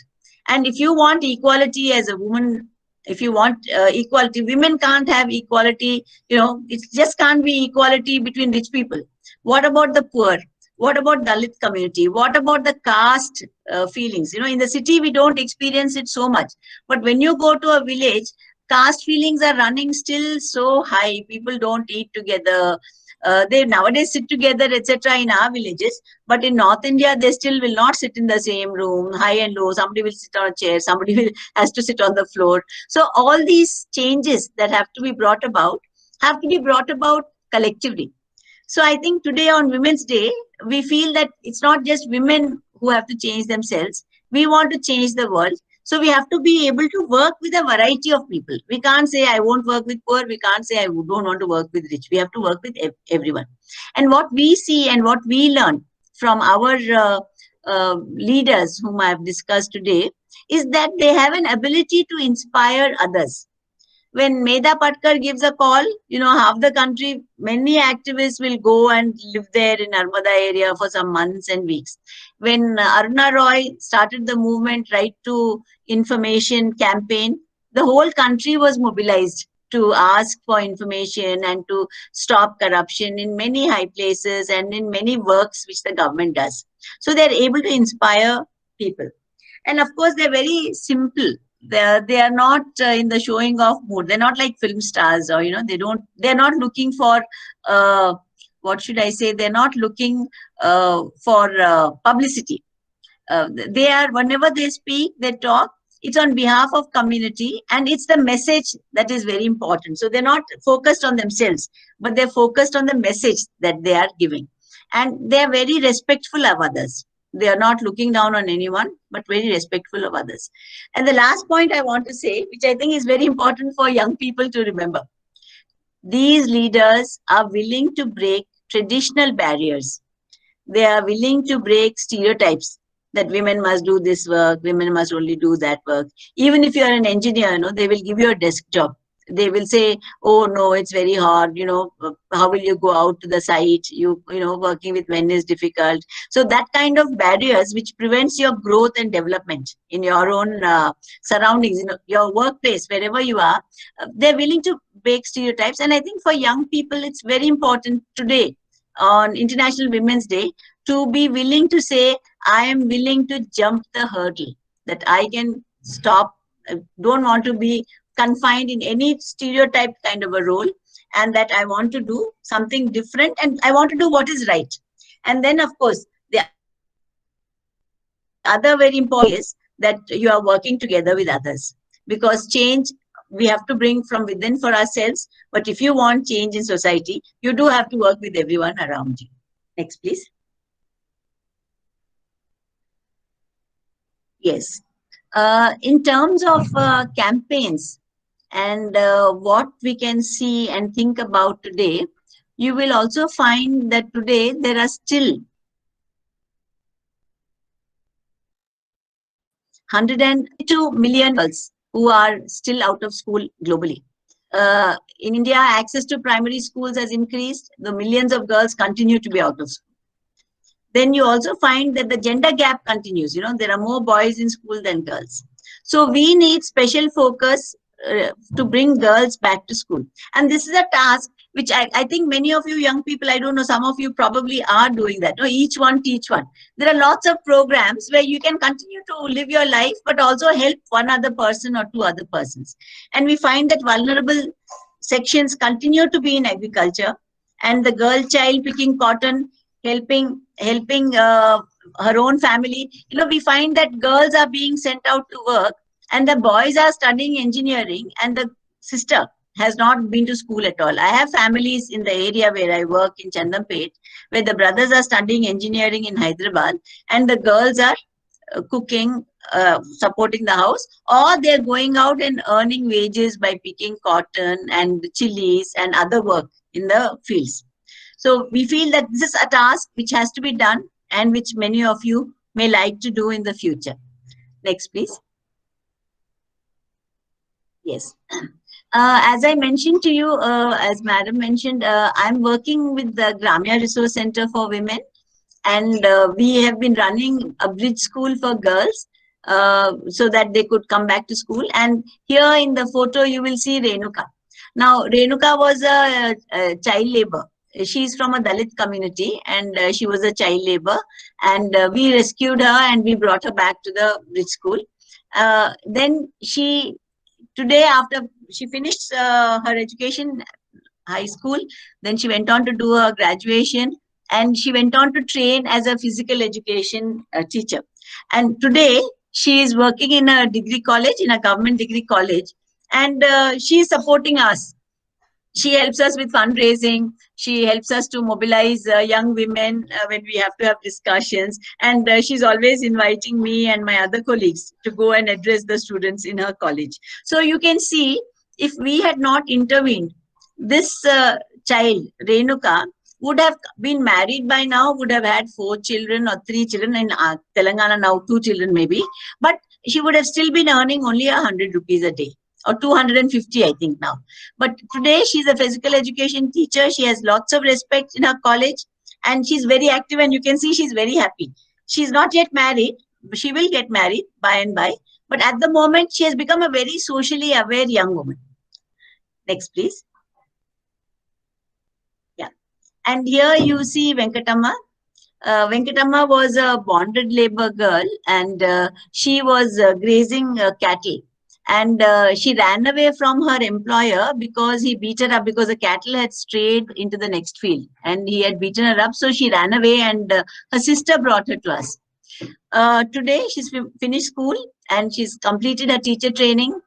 And if you want equality as a woman, if you want equality, women can't have equality, it just can't be equality between rich people. What about the poor? What about Dalit community? What about the caste feelings? In the city, we don't experience it so much. But when you go to a village, caste feelings are running still so high. People don't eat together. They nowadays sit together, etc. in our villages, but in North India, they still will not sit in the same room, high and low. Somebody will sit on a chair, somebody has to sit on the floor. So all these changes that have to be brought about collectively. So I think today on Women's Day, we feel that it's not just women who have to change themselves. We want to change the world. So we have to be able to work with a variety of people. We can't say, I won't work with poor. We can't say, I don't want to work with rich. We have to work with everyone. And what we see and what we learn from our leaders whom I have discussed today is that they have an ability to inspire others. When Medha Patkar gives a call, half the country, many activists will go and live there in Narmada area for some months and weeks. When Aruna Roy started the movement Right to Information campaign, the whole country was mobilized to ask for information and to stop corruption in many high places and in many works which the government does. So they're able to inspire people. And of course, they're very simple. They are not in the showing off mood. They're not like film stars, or they're not looking for what should I say? They're not looking for publicity. They are, whenever they speak, they talk, it's on behalf of community, and it's the message that is very important. So they're not focused on themselves, but they're focused on the message that they are giving. And they're very respectful of others. They are not looking down on anyone, but very respectful of others. And the last point I want to say, which I think is very important for young people to remember, these leaders are willing to break traditional barriers. They are willing to break stereotypes that women must do this work, women must only do that work. Even if you are an engineer, they will give you a desk job. They will say, oh no, it's very hard, how will you go out to the site? Working with men is difficult. So that kind of barriers which prevents your growth and development in your own surroundings, your workplace, wherever you are, they're willing to break stereotypes. And I think for young people, it's very important today on International Women's Day to be willing to say, I am willing to jump the hurdle, that I can stop, don't want to be confined in any stereotype kind of a role, and that I want to do something different and I want to do what is right. And then, of course, the other very important is that you are working together with others, because change we have to bring from within for ourselves. But if you want change in society, you do have to work with everyone around you. Next, please. Yes. In terms of campaigns, and what we can see and think about today, you will also find that today there are still 102 million girls who are still out of school globally. In India, access to primary schools has increased. The millions of girls continue to be out of school. Then you also find that the gender gap continues. There are more boys in school than girls. So we need special focus to bring girls back to school. And this is a task which I think many of you young people, I don't know, some of you probably are doing that. Each one teach one. There are lots of programs where you can continue to live your life, but also help one other person or two other persons. And we find that vulnerable sections continue to be in agriculture, and the girl child picking cotton, helping her own family. We find that girls are being sent out to work, and the boys are studying engineering, and the sister has not been to school at all. I have families in the area where I work in Chandampet, where the brothers are studying engineering in Hyderabad, and the girls are cooking, supporting the house, or they're going out and earning wages by picking cotton and chilies and other work in the fields. So we feel that this is a task which has to be done, and which many of you may like to do in the future. Next, please. Yes. As I mentioned to you, as Madam mentioned, I'm working with the Gramya Resource Center for Women, and we have been running a bridge school for girls so that they could come back to school. And here in the photo, you will see Renuka. Now, Renuka was a child labor. She's from a Dalit community, and she was a child labor, and we rescued her and we brought her back to the bridge school. Then today, after she finished her education, high school. Then she went on to do her graduation, and she went on to train as a physical education teacher. And today she is working in a degree college, in a government degree college, and she is supporting us. She helps us with fundraising. She helps us to mobilize young women when we have to have discussions. And she's always inviting me and my other colleagues to go and address the students in her college. So you can see, if we had not intervened, this child, Renuka, would have been married by now, would have had 4 children or 3 children. In Telangana now, 2 children maybe. But she would have still been earning only 100 rupees a day. Or 250, I think now. But today she's a physical education teacher. She has lots of respect in her college, and she's very active, and you can see she's very happy. She's not yet married. She will get married by and by. But at the moment, she has become a very socially aware young woman. Next, please. Yeah. And here you see Venkatama. Venkatama was a bonded labor girl, and she was grazing cattle. And she ran away from her employer because he beat her up, because the cattle had strayed into the next field and he had beaten her up. So she ran away, and her sister brought her to us. Today, she's finished school and she's completed her teacher training,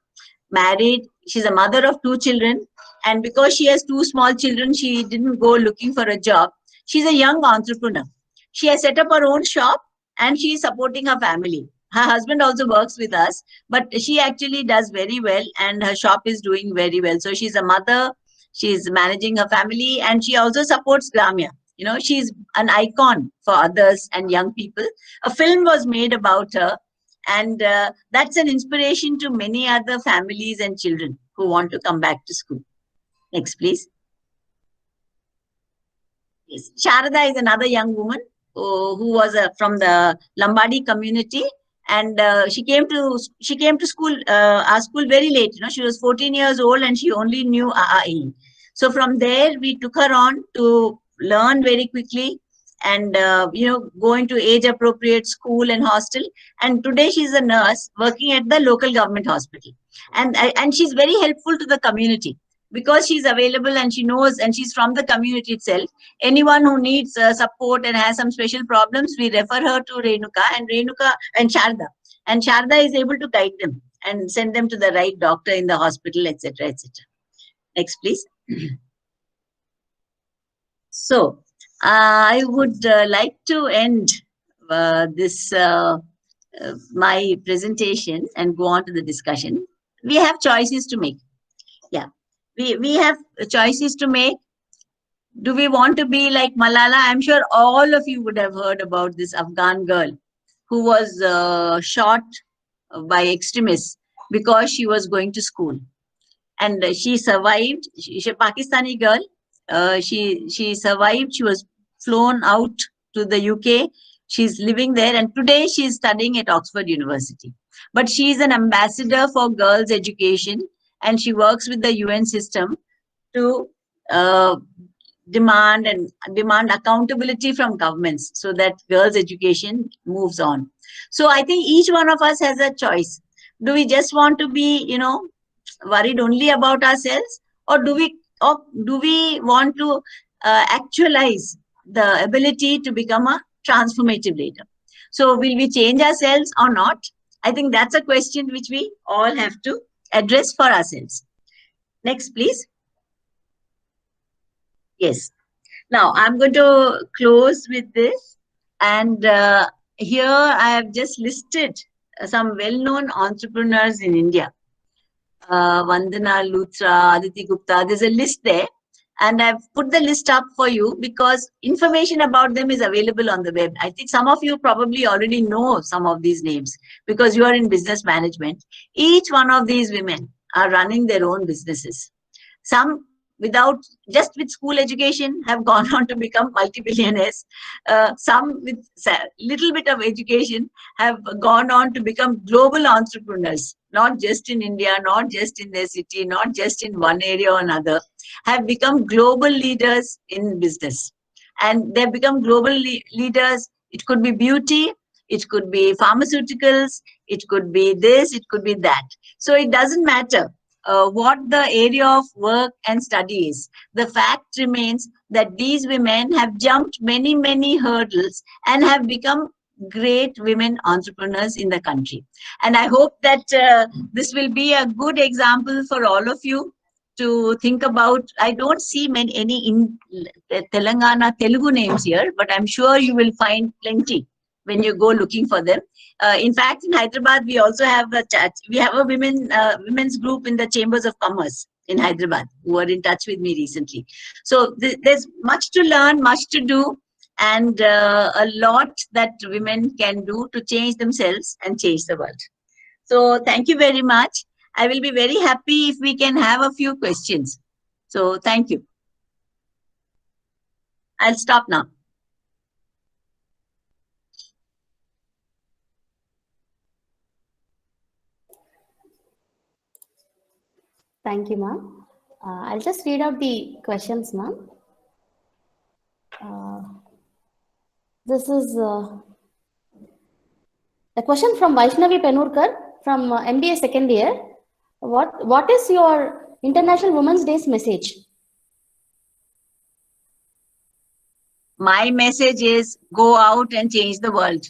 married. She's a mother of 2 children. And because she has 2 small children, she didn't go looking for a job. She's a young entrepreneur. She has set up her own shop and she is supporting her family. Her husband also works with us, but she actually does very well, and her shop is doing very well. So she's a mother, she's managing her family, and she also supports Gramya. You know, she's an icon for others and young people. A film was made about her, and that's an inspiration to many other families and children who want to come back to school. Next, please. Yes. Sharada is another young woman who was from the Lambadi community. And she came to school, our school, very late. You know, she was 14 years old and she only knew AAE. So from there, we took her on to learn very quickly, and go into age-appropriate school and hostel. And today she's a nurse working at the local government hospital, and she's very helpful to the community, because she's available and she knows, and she's from the community itself. Anyone who needs support and has some special problems, we refer her to Renuka and Sharda. And Sharda is able to guide them and send them to the right doctor in the hospital, etc., etc. Next, please. So, I would like to end this my presentation and go on to the discussion. We have choices to make. Yeah. We have choices to make. Do we want to be like Malala? I'm sure all of you would have heard about this Afghan girl who was shot by extremists because she was going to school. And she survived. She's a Pakistani girl. She survived. She was flown out to the UK. She's living there. And today she's studying at Oxford University. But she's an ambassador for girls' education. And she works with the UN system to demand accountability from governments so that girls' education moves on. So I think each one of us has a choice. Do we just want to be, worried only about ourselves, or do we want to actualize the ability to become a transformative leader? So will we change ourselves or not? I think that's a question which we all have to address for ourselves. Next, please. Yes. Now, I'm going to close with this. And here I have just listed some well-known entrepreneurs in India. Vandana Luthra, Aditi Gupta, there's a list there. And I've put the list up for you because information about them is available on the web. I think some of you probably already know some of these names because you are in business management. Each one of these women are running their own businesses. Some just with school education have gone on to become multi-billionaires. Some with little bit of education have gone on to become global entrepreneurs, not just in India, not just in their city, not just in one area or another, have become global leaders in business. And they've become global leaders. It could be beauty, it could be pharmaceuticals, it could be this, it could be that. So it doesn't matter what the area of work and study is. The fact remains that these women have jumped many, many hurdles and have become great women entrepreneurs in the country. And I hope that this will be a good example for all of you to think about. I don't see any in Telangana Telugu names here, but I'm sure you will find plenty when you go looking for them. In fact, in Hyderabad, we also have a chat. We have a women's group in the Chambers of Commerce in Hyderabad who are in touch with me recently. So there's much to learn, much to do, and a lot that women can do to change themselves and change the world. So thank you very much. I will be very happy if we can have a few questions. So thank you. I'll stop now. Thank you, ma'am. I'll just read out the questions, ma'am. This is a question from Vaishnavi Penurkar from MBA second year. What is your International Women's Day's message? My message is go out and change the world.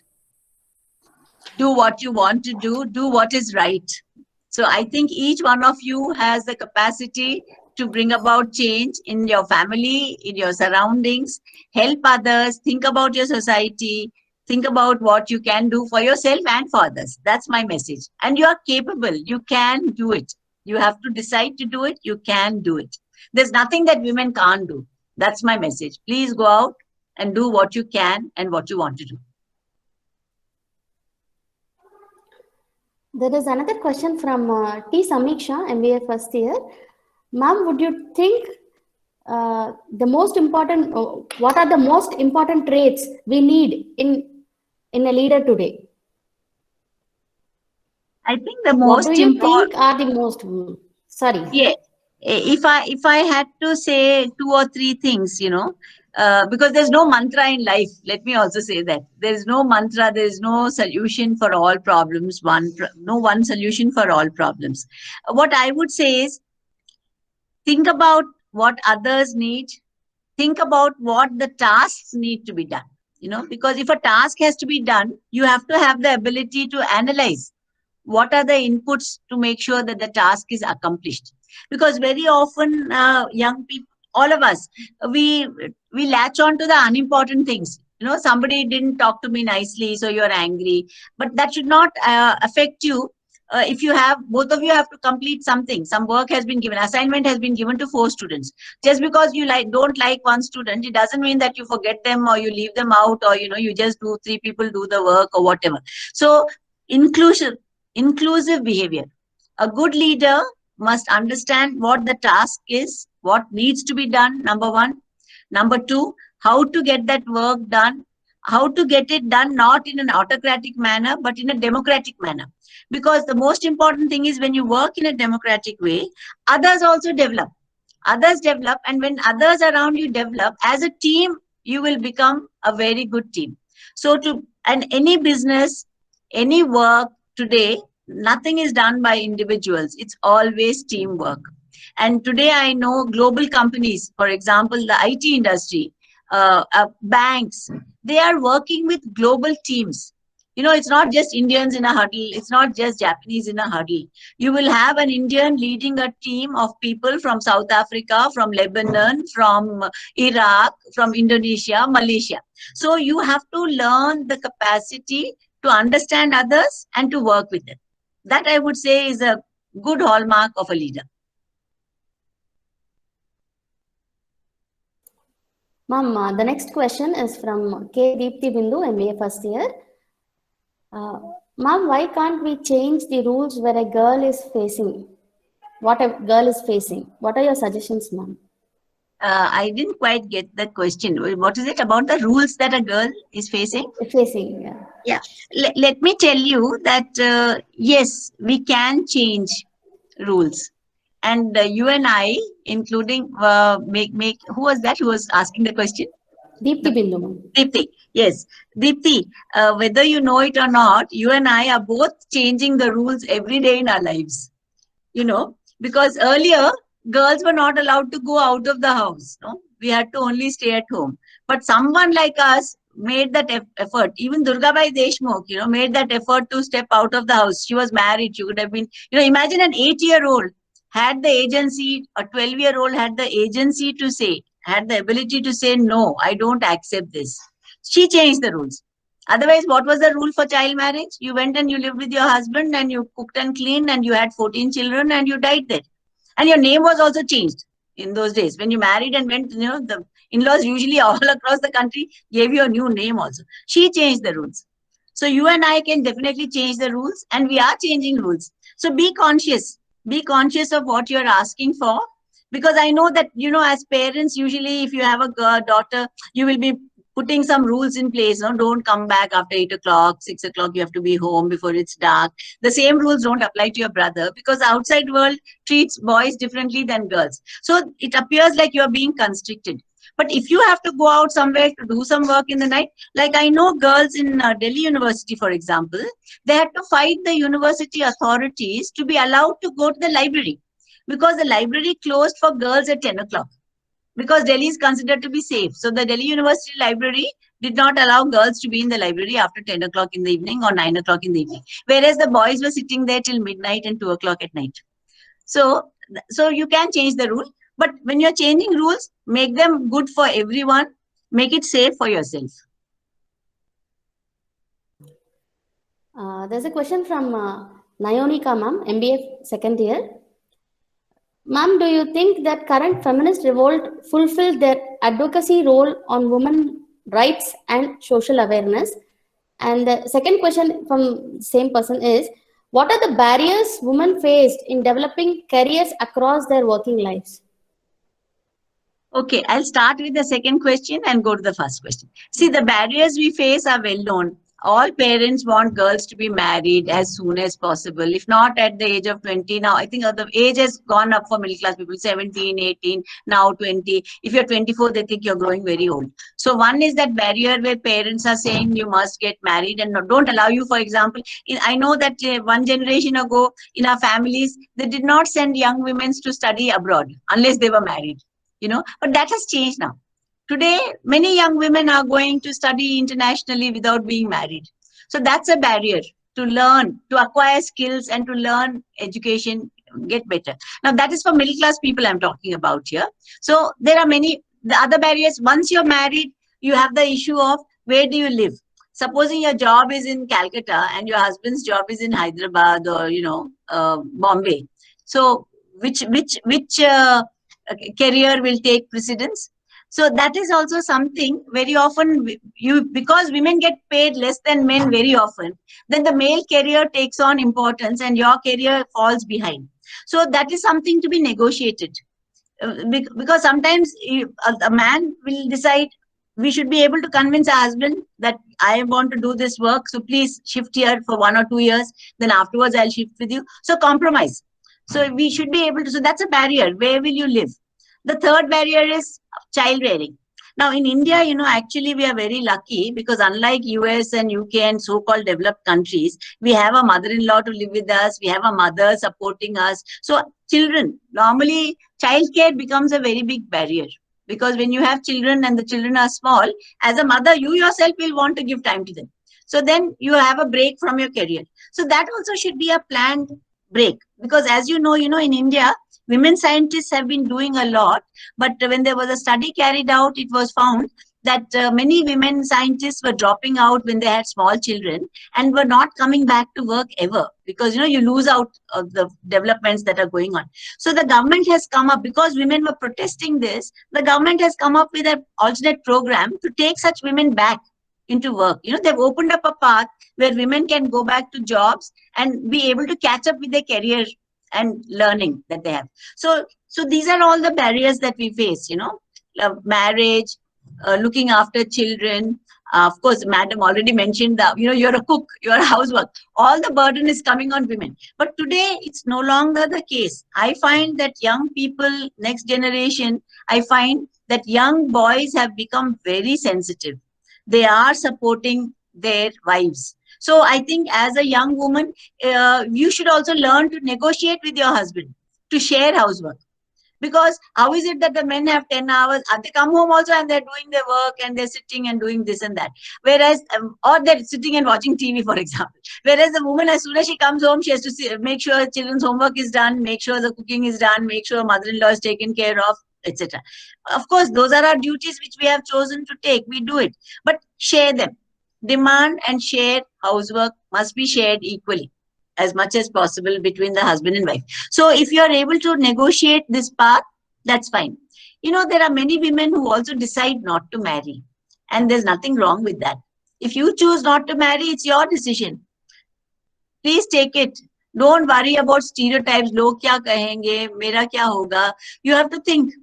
Do what you want to do what is right. So I think each one of you has the capacity to bring about change in your family, in your surroundings, help others, think about your society, think about what you can do for yourself and for others. That's my message. And you are capable. You can do it. You have to decide to do it. You can do it. There's nothing that women can't do. That's my message. Please go out and do what you can and what you want to do. There is another question from T. Samiksha, MBA first year. Ma'am, would you think what are the most important traits we need in a leader today? I think the most what do you think are the most, sorry. Yeah, if I had to say 2 or 3 things, because there's no mantra in life. Let me also say that there is no mantra. There is no solution for all problems. No one solution for all problems. What I would say is think about what others need. Think about what the tasks need to be done. Because if a task has to be done, you have to have the ability to analyze what are the inputs to make sure that the task is accomplished. Because very often young people, all of us, we latch on to the unimportant things. Somebody didn't talk to me nicely, so you're angry. But that should not affect you. If both of you have to complete something, some work has been given, assignment has been given to 4 students. Just because you don't like one student, it doesn't mean that you forget them or you leave them out, or you just do 3 people do the work or whatever. So inclusive behavior. A good leader must understand what the task is, what needs to be done, number 1. Number 2, how to get that work done, how to get it done not in an autocratic manner, but in a democratic manner. Because the most important thing is when you work in a democratic way, others also develop. And when others around you develop, as a team, you will become a very good team. So any business, any work today, nothing is done by individuals. It's always teamwork. And today I know global companies, for example, the IT industry, banks, they are working with global teams. It's not just Indians in a huddle. It's not just Japanese in a huddle. You will have an Indian leading a team of people from South Africa, from Lebanon, from Iraq, from Indonesia, Malaysia. So you have to learn the capacity to understand others and to work with them. That I would say is a good hallmark of a leader. Ma'am, the next question is from K. Deepthi Bindu, MBA first year. Ma'am, why can't we change the rules where a girl is facing? What a girl is facing? What are your suggestions, ma'am? I didn't quite get the question. What is it about the rules that a girl is facing? Yeah. Let me tell you that, yes, we can change rules. And you and I, including, who was that who was asking the question? Deepthi Bindu. Deepthi, yes. Deepthi, whether you know it or not, you and I are both changing the rules every day in our lives. because earlier girls were not allowed to go out of the house. No? We had to only stay at home. But someone like us made that effort. Even Durgabai Deshmukh, made that effort to step out of the house. She was married. She would have been, imagine an 8-year-old had the agency, a 12-year-old had the agency to say, had the ability to say, no, I don't accept this. She changed the rules. Otherwise, what was the rule for child marriage? You went and you lived with your husband and you cooked and cleaned and you had 14 children and you died there. And your name was also changed in those days. When you married and went, the in-laws usually all across the country gave you a new name also. She changed the rules. So you and I can definitely change the rules, and we are changing rules. So be conscious. Be conscious of what you're asking for. Because I know that, as parents, usually if you have a daughter, you will be putting some rules in place. No, don't come back after 8 o'clock, 6 o'clock, you have to be home before it's dark. The same rules don't apply to your brother, because the outside world treats boys differently than girls. So it appears like you're being constricted. But if you have to go out somewhere to do some work in the night, like I know girls in Delhi University, for example, they had to fight the university authorities to be allowed to go to the library, because the library closed for girls at 10 o'clock. Because Delhi is considered to be safe. So the Delhi University Library did not allow girls to be in the library after 10 o'clock in the evening or 9 o'clock in the evening. Whereas the boys were sitting there till midnight and 2 o'clock at night. So you can change the rule. But when you're changing rules, make them good for everyone. Make it safe for yourself. There's a question from Nayonika ma'am, MBA second year. Ma'am, do you think that current feminist revolt fulfilled their advocacy role on women rights and social awareness? And the second question from same person is, what are the barriers women faced in developing careers across their working lives? Okay, I'll start with the second question and go to the first question. See, the barriers we face are well known. All parents want girls to be married as soon as possible, if not at the age of 20. Now, I think the age has gone up for middle class people, 17, 18, now 20. If you're 24, they think you're growing very old. So one is that barrier where parents are saying you must get married and don't allow you. For example, I know that one generation ago in our families, they did not send young women to study abroad unless they were married. But that has changed now. Today, many young women are going to study internationally without being married. So that's a barrier to learn, to acquire skills and to learn education, get better. Now, that is for middle class people I'm talking about here. So there are the other barriers. Once you're married, you have the issue of where do you live? Supposing your job is in Calcutta and your husband's job is in Hyderabad or, Bombay. So which career will take precedence? So that is also something very often because women get paid less than men very often, then the male career takes on importance and your career falls behind. So that is something to be negotiated, because sometimes a man will decide we should be able to convince our husband that I want to do this work, so please shift here for 1 or 2 years, then afterwards I'll shift with you. So compromise. So we should be able to, so that's a barrier. Where will you live? The third barrier is child rearing. Now in India, actually we are very lucky, because unlike US and UK and so-called developed countries, we have a mother-in-law to live with us. We have a mother supporting us. So children, normally childcare becomes a very big barrier, because when you have children and the children are small, as a mother, you yourself will want to give time to them. So then you have a break from your career. So that also should be a planned break, because as you know, in India, women scientists have been doing a lot, but when there was a study carried out, it was found that many women scientists were dropping out when they had small children and were not coming back to work ever, because you lose out of the developments that are going on. So the government has come up, because women were protesting this, the government has come up with an alternate program to take such women back into work. They've opened up a path where women can go back to jobs and be able to catch up with their career and learning that they have. So these are all the barriers that we face, marriage, looking after children. Of course, madam already mentioned that, you're a cook, you're a housework. All the burden is coming on women. But today, it's no longer the case. I find that young people, next generation, I find that young boys have become very sensitive. They are supporting their wives. So I think as a young woman, you should also learn to negotiate with your husband. to share housework. Because how is it that the men have 10 hours, they come home also and they're doing their work and they're sitting and doing this and that. Whereas, or they're sitting and watching TV, for example. Whereas the woman, as soon as she comes home, she has to make sure children's homework is done, make sure the cooking is done, make sure mother-in-law is taken care of, etc. Of course, those are our duties which we have chosen to take. We do it, but share them. Demand and share housework must be shared equally, as much as possible between the husband and wife. So if you are able to negotiate this path, that's fine. You know, there are many women who also decide not to marry, and there's nothing wrong with that. If you choose not to marry, it's your decision. Please take it. Don't worry about stereotypes. Log kya kahenge, mera kya hoga. You have to think.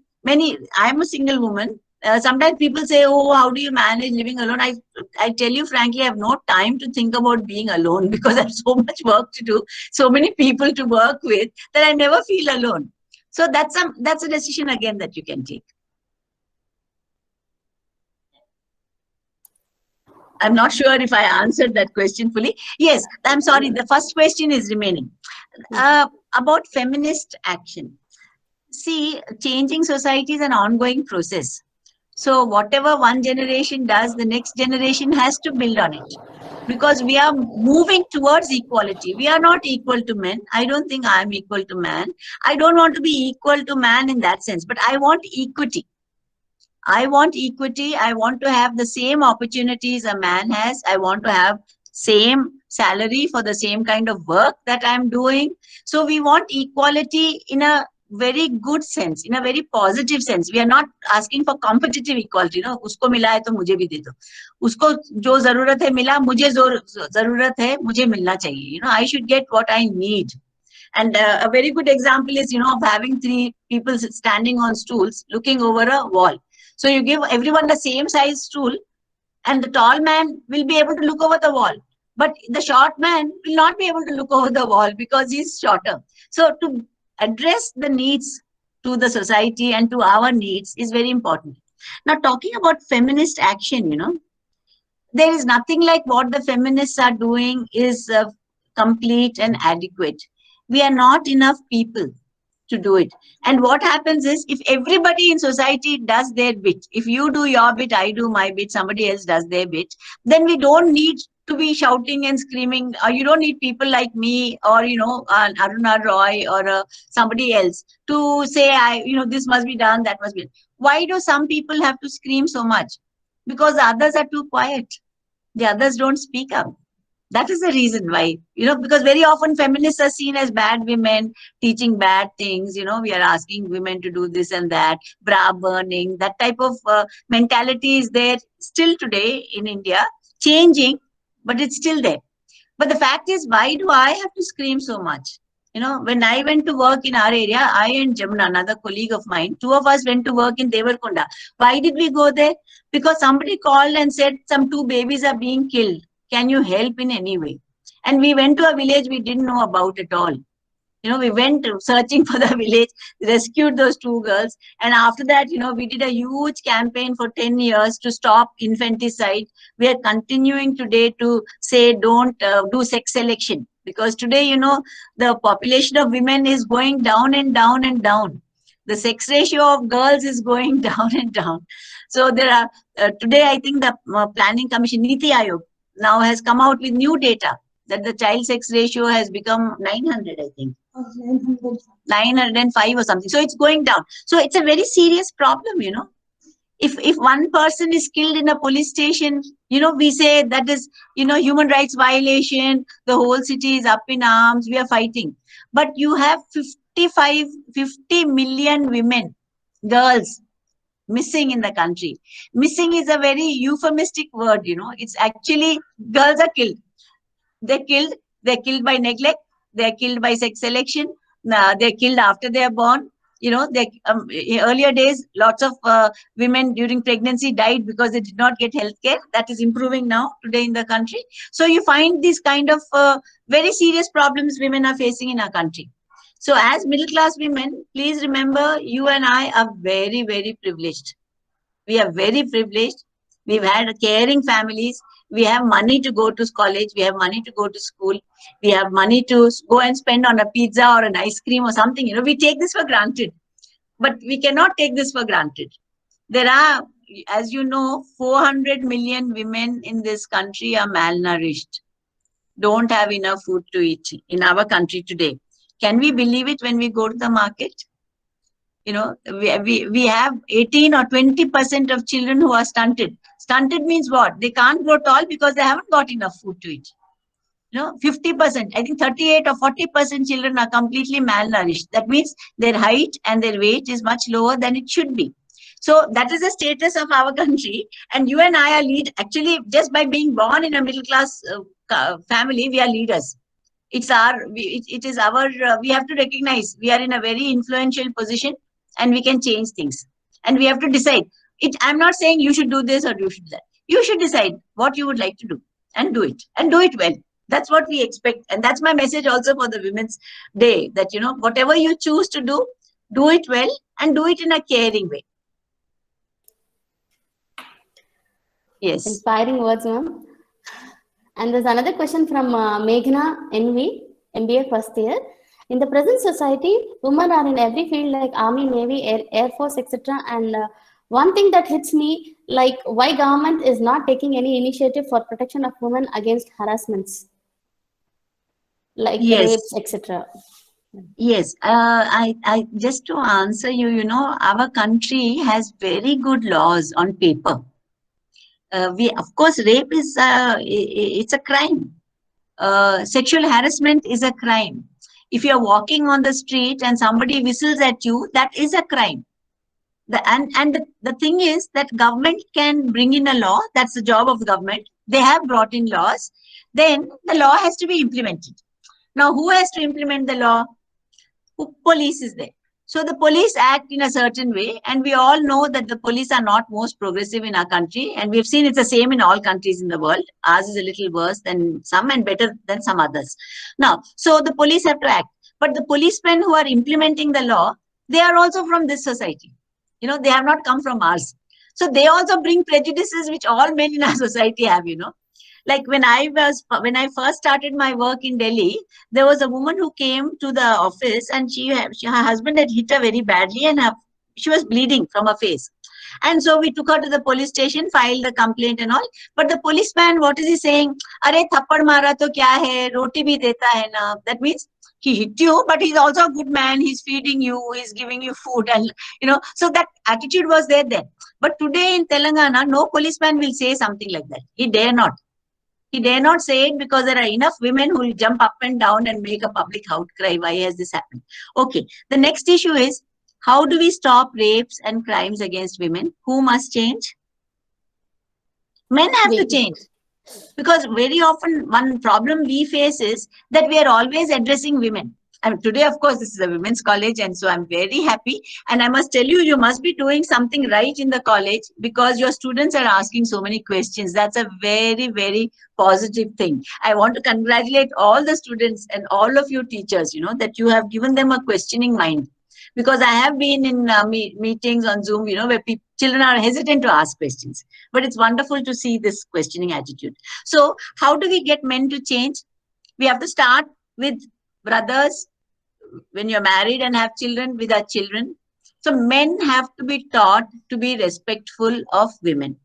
I'm a single woman. Sometimes people say, oh, how do you manage living alone? I tell you frankly, I have no time to think about being alone because I have so much work to do, so many people to work with, that I never feel alone. So that's a decision again that you can take. I'm not sure if I answered that question fully. Yes, I'm sorry. The first question is remaining. About feminist action. See, changing society is an ongoing process. So whatever one generation does, the next generation has to build on it. Because we are moving towards equality. We are not equal to men. I don't think I am equal to man. I don't want to be equal to man in that sense, but I want equity. I want equity. I want to have the same opportunities a man has. I want to have same salary for the same kind of work that I'm doing. So we want equality in a very good sense, in a very positive sense. We are not asking for competitive equality. No, usko mila hai to mujhe bhi de do. Usko jo zarurat hai mila, mujhe zarurat hai, mujhe milna chahiye. You know, I should get what I need. And a very good example is, you know, of having three people standing on stools looking over a wall. So you give everyone the same size stool, and the tall man will be able to look over the wall. But the short man will not be able to look over the wall because he's shorter. So to address the needs to the society and to our needs is very important. Now, talking about feminist action, you know, there is nothing like what the feminists are doing is complete and adequate. We are not enough people to do it. And what happens is, if everybody in society does their bit, if you do your bit, I do my bit, somebody else does their bit, then we don't need to be shouting and screaming. You don't need people like me or, you know, Aruna Roy or somebody else to say, this must be done, that must be done. Why do some people have to scream so much? Because the others are too quiet. The others don't speak up. That is the reason why, you know, because very often feminists are seen as bad women, teaching bad things. You know, we are asking women to do this and that, bra burning, that type of mentality is there still today in India, changing, but it's still there. But the fact is, why do I have to scream so much? You know, when I went to work in our area, I and Jamuna, another colleague of mine, two of us went to work in Devarkonda. Why did we go there? Because somebody called and said some 2 babies are being killed. Can you help in any way? And we went to a village we didn't know about at all. You know, we went searching for the village, rescued those 2 girls. And after that, you know, we did a huge campaign for 10 years to stop infanticide. We are continuing today to say, don't do sex selection. Because today, you know, the population of women is going down and down and down. The sex ratio of girls is going down and down. So there are, today, I think the Planning Commission, Niti Aayog, now has come out with new data that the child sex ratio has become 900, I think. 905 or something. So it's going down. So it's a very serious problem, you know. If one person is killed in a police station, you know, we say that is, you know, human rights violation, the whole city is up in arms, we are fighting. But you have 50 million women, girls, missing in the country. Missing is a very euphemistic word, you know. It's actually, girls are killed. They're killed by neglect, they're killed by sex selection, they're killed after they're born. You know, in earlier days, lots of women during pregnancy died because they did not get health care. That is improving now today in the country. So you find these kind of very serious problems women are facing in our country. So as middle class women, please remember, you and I are very, very privileged. We are very privileged. We've had caring families. We have money to go to college. We have money to go to school. We have money to go and spend on a pizza or an ice cream or something. We take this for granted, but we cannot take this for granted. There are, as you know, 400 million women in this country are malnourished, don't have enough food to eat in our country today. Can we believe it when we go to the market? We have 18 or 20% of children who are stunted. Stunted means what? They can't grow tall because they haven't got enough food to eat. 50%, I think 38 or 40% children are completely malnourished. That means their height and their weight is much lower than it should be. So that is the status of our country. And you and I are actually, just by being born in a middle class family, we are leaders. We have to recognize we are in a very influential position and we can change things. And we have to decide. I'm not saying you should do this or you should do that. You should decide what you would like to do and do it well. That's what we expect. And that's my message also for the Women's Day, that, whatever you choose to do it well and do it in a caring way. Yes. Inspiring words, ma'am. And there's another question from Meghna NV, MBA first year. In the present society, women are in every field like Army, Navy, Air Force, etc. And one thing that hits me, like why government is not taking any initiative for protection of women against harassments, like rapes, etc. Yes, I just to answer you, our country has very good laws on paper. Of course, rape is it's a crime. Sexual harassment is a crime. If you're walking on the street and somebody whistles at you, that is a crime. The thing is that government can bring in a law. That's the job of the government. They have brought in laws. Then the law has to be implemented. Now, who has to implement the law? Police is there. So the police act in a certain way, and we all know that the police are not most progressive in our country, and we've seen it's the same in all countries in the world. Ours is a little worse than some and better than some others. Now, so the police have to act, but the policemen who are implementing the law, they are also from this society. They have not come from ours. So they also bring prejudices which all men in our society have, Like when I first started my work in Delhi, there was a woman who came to the office and her husband had hit her very badly and she was bleeding from her face. And so we took her to the police station, filed the complaint and all. But the policeman, what is he saying? Arey thappad mara to kya hai? Roti bhi deta hai na. That means he hit you, but he's also a good man. He's feeding you. He's giving you food. And, so that attitude was there then. But today in Telangana, no policeman will say something like that. He dare not. He dare not say it because there are enough women who will jump up and down and make a public outcry. Why has this happened? Okay. The next issue is, how do we stop rapes and crimes against women? Who must change? Men have to change. Because very often one problem we face is that we are always addressing women. And today, of course, this is a women's college, and so I'm very happy. And I must tell you, you must be doing something right in the college because your students are asking so many questions. That's a very, very positive thing. I want to congratulate all the students and all of you teachers, that you have given them a questioning mind. Because I have been in meetings on Zoom, where children are hesitant to ask questions. But it's wonderful to see this questioning attitude. So how do we get men to change? We have to start with brothers, when you're married and have children, with our children. So men have to be taught to be respectful of women.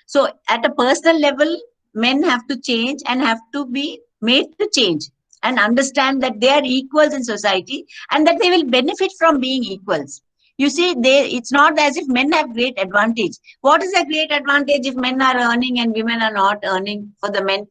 So at a personal level, men have to change and have to be made to change and understand that they are equals in society and that they will benefit from being equals. You see, it's not as if men have great advantage. What is a great advantage if men are earning and women are not earning for the men?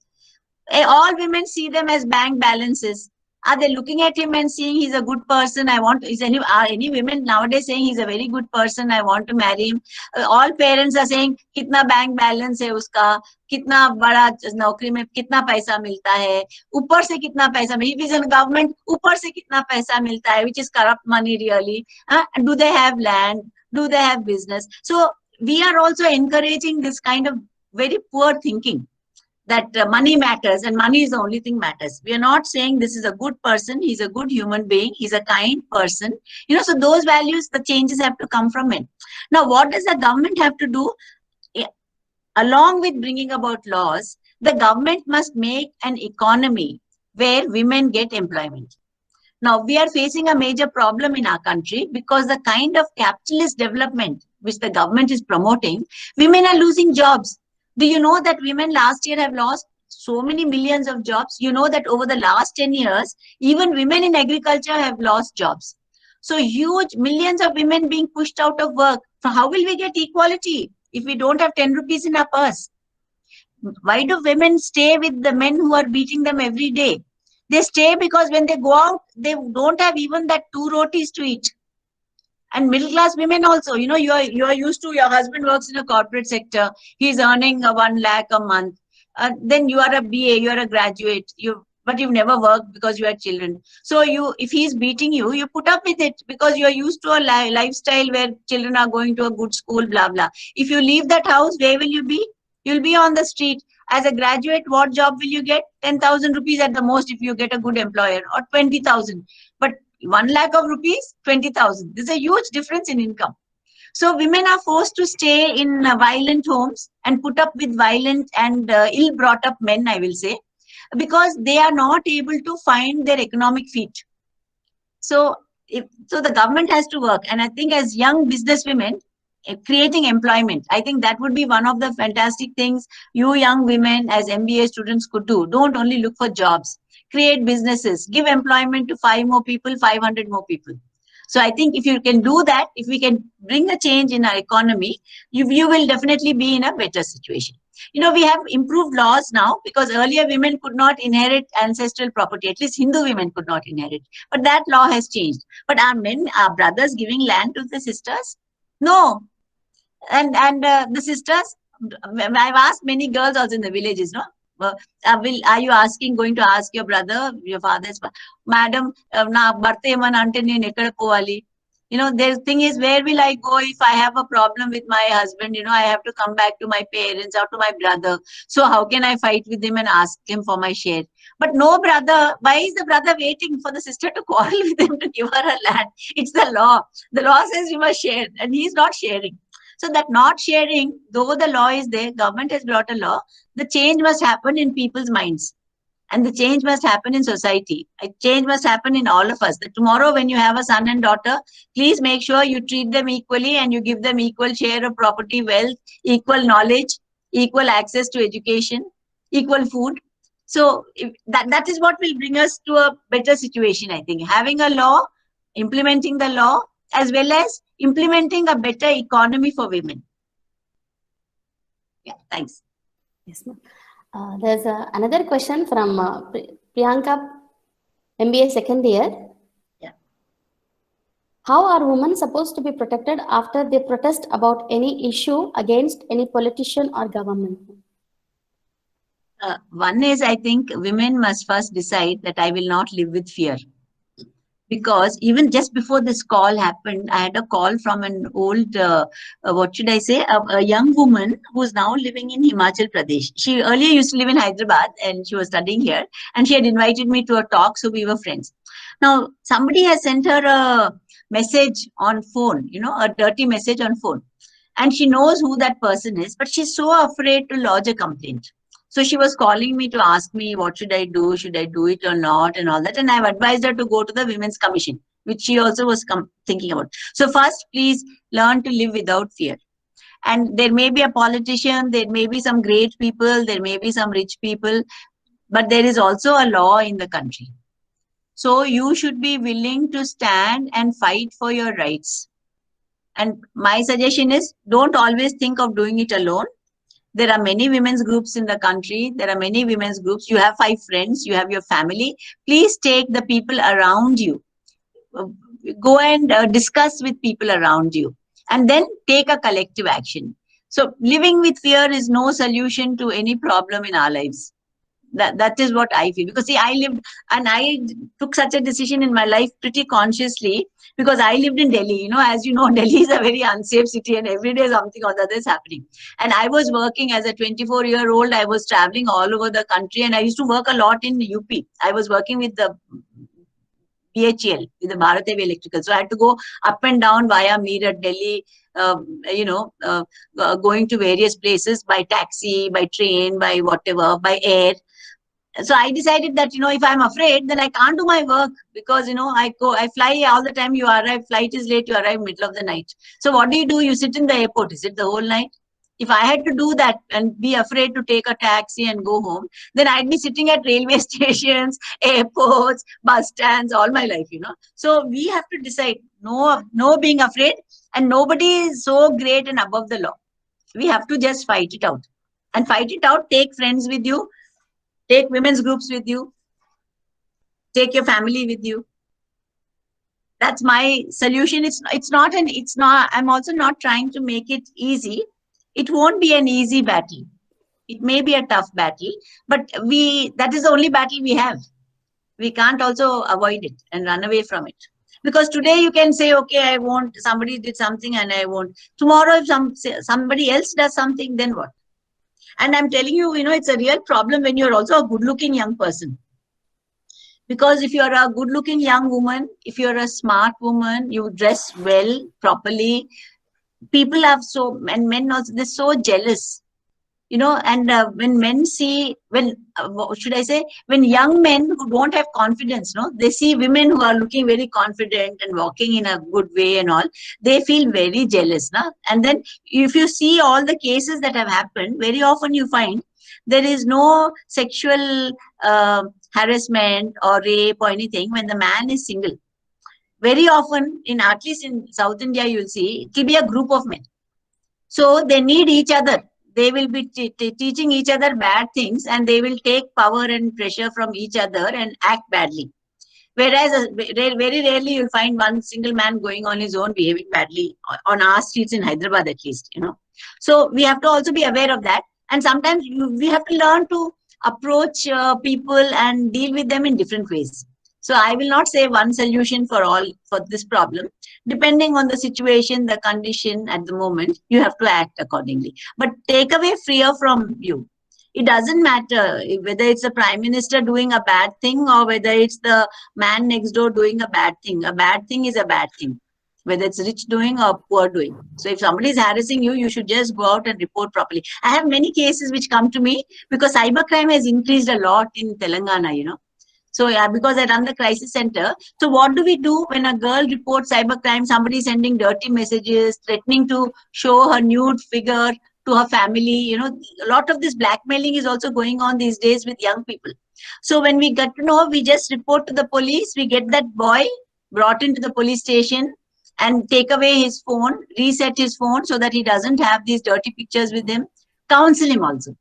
All women see them as bank balances. Are they looking at him and seeing he's a good person? Are any women nowadays saying he's a very good person? I want to marry him. All parents are saying, kitna bank balance hai uska, kitna bada naukri mein kitna paisa milta hai, upar se kitna paisa, if he's in government, upar se kitna paisa milta hai, which is corrupt money really. And do they have land? Do they have business? So we are also encouraging this kind of very poor thinking, that money matters and money is the only thing matters. We are not saying this is a good person, he's a good human being, he's a kind person. So those values, the changes have to come from men. Now, what does the government have to do? along with bringing about laws, the government must make an economy where women get employment. Now, we are facing a major problem in our country because the kind of capitalist development which the government is promoting, women are losing jobs. Do you know that women last year have lost so many millions of jobs? You know that over the last 10 years, even women in agriculture have lost jobs. So huge millions of women being pushed out of work. So how will we get equality if we don't have 10 rupees in our purse? Why do women stay with the men who are beating them every day? They stay because when they go out, they don't have even that 2 rotis to eat. And middle class women also, you know, you are used to, your husband works in a corporate sector, he's earning 1 lakh a month. Then you are a BA, you are a graduate, but you've never worked because you had children. So if he's beating you, you put up with it because you are used to a lifestyle where children are going to a good school, blah, blah. If you leave that house, where will you be? You'll be on the street. As a graduate, what job will you get? 10,000 rupees at the most if you get a good employer, or 20,000. But 1 lakh of rupees, 20,000. There's a huge difference in income. So women are forced to stay in violent homes and put up with violent and ill brought up men, I will say, because they are not able to find their economic feet. So the government has to work. And I think as young business women, creating employment, I think that would be one of the fantastic things you young women as MBA students could do. Don't only look for jobs, create businesses, give employment to 5 more people, 500 more people. So I think if you can do that, if we can bring a change in our economy, you will definitely be in a better situation. You know, we have improved laws now because earlier women could not inherit ancestral property. At least Hindu women could not inherit. But that law has changed. But are men, are brothers giving land to the sisters? No. And the sisters, I've asked many girls also in the villages, no? Are you going to ask your brother, your father's, madam, na bharte man ante nenu ekkada povali? You know, the thing is, where will I go if I have a problem with my husband? You know, I have to come back to my parents or to my brother. So how can I fight with him and ask him for my share? But no brother, why is the brother waiting for the sister to quarrel with him to give her land? It's the law. The law says you must share, and he's not sharing. So that not sharing, though the law is there, government has brought a law, the change must happen in people's minds. And the change must happen in society. A change must happen in all of us. That tomorrow when you have a son and daughter, please make sure you treat them equally and you give them equal share of property, wealth, equal knowledge, equal access to education, equal food. So that is what will bring us to a better situation, I think. Having a law, implementing the law, as well as implementing a better economy for women. Yeah, thanks. Yes, ma'am. There's another question from Priyanka, MBA second year. Yeah. How are women supposed to be protected after they protest about any issue against any politician or government? One is, I think women must first decide that I will not live with fear. Because even just before this call happened, I had a call from an old, what should I say, a young woman who's now living in Himachal Pradesh. She earlier used to live in Hyderabad and she was studying here. And she had invited me to a talk, so we were friends. Now, somebody has sent her a message on phone, you know, a dirty message on phone. And she knows who that person is, but she's so afraid to lodge a complaint. So she was calling me to ask me, what should I do? Should I do it or not? And all that. And I've advised her to go to the Women's Commission, which she also was thinking about. So first, please learn to live without fear. And there may be a politician, there may be some great people, there may be some rich people, but there is also a law in the country. So you should be willing to stand and fight for your rights. And my suggestion is, don't always think of doing it alone. There are many women's groups in the country. There are many women's groups. You have 5 friends. You have your family. Please take the people around you. Go and discuss with people around you. And then take a collective action. So living with fear is no solution to any problem in our lives. That is what I feel. Because see, I lived and I took such a decision in my life pretty consciously because I lived in Delhi. You know, as you know, Delhi is a very unsafe city and every day something or the other is happening. And I was working as a 24-year-old. I was traveling all over the country and I used to work a lot in UP. I was working with the BHEL, with the Bharat Heavy Electrical. So I had to go up and down via Meerut, Delhi, going to various places by taxi, by train, by whatever, by air. So I decided that, if I'm afraid, then I can't do my work, because, I fly all the time. You arrive, flight is late, you arrive middle of the night. So what do? You sit in the airport. Is it the whole night? If I had to do that and be afraid to take a taxi and go home, then I'd be sitting at railway stations, airports, bus stands all my life, So we have to decide, no being afraid, and nobody is so great and above the law. We have to just fight it out. And fight it out, take friends with you, take women's groups with you, take your family with you. That's my solution. I'm also not trying to make it easy. It won't be an easy battle. It may be a tough battle, but that is the only battle we have. We can't also avoid it and run away from it. Because today you can say, okay, I won't, somebody did something and I won't. Tomorrow, if somebody else does something, then what? And I'm telling you, it's a real problem when you're also a good-looking young person. Because if you're a good-looking young woman, if you're a smart woman, you dress well, properly, people and men also, they're so jealous. And when men see, when young men who don't have confidence, they see women who are looking very confident and walking in a good way and all, they feel very jealous. And then if you see all the cases that have happened, very often you find there is no sexual harassment or rape or anything when the man is single. Very often, at least in South India, you'll see it will be a group of men. So they need each other. They will be teaching each other bad things, and they will take power and pressure from each other and act badly. Whereas very rarely you'll find one single man going on his own behaving badly on our streets in Hyderabad, at least. So we have to also be aware of that. And sometimes we have to learn to approach people and deal with them in different ways. So I will not say one solution for this problem. Depending on the situation, the condition at the moment, you have to act accordingly. But take away fear from you. It doesn't matter whether it's the Prime Minister doing a bad thing or whether it's the man next door doing a bad thing. A bad thing is a bad thing, whether it's rich doing or poor doing. So if somebody is harassing you, you should just go out and report properly. I have many cases which come to me because cybercrime has increased a lot in Telangana, So yeah, because I run the crisis center. So what do we do when a girl reports cybercrime, somebody sending dirty messages, threatening to show her nude figure to her family? A lot of this blackmailing is also going on these days with young people. So when we get to know, we just report to the police, we get that boy brought into the police station and take away his phone, reset his phone so that he doesn't have these dirty pictures with him. Counsel him also.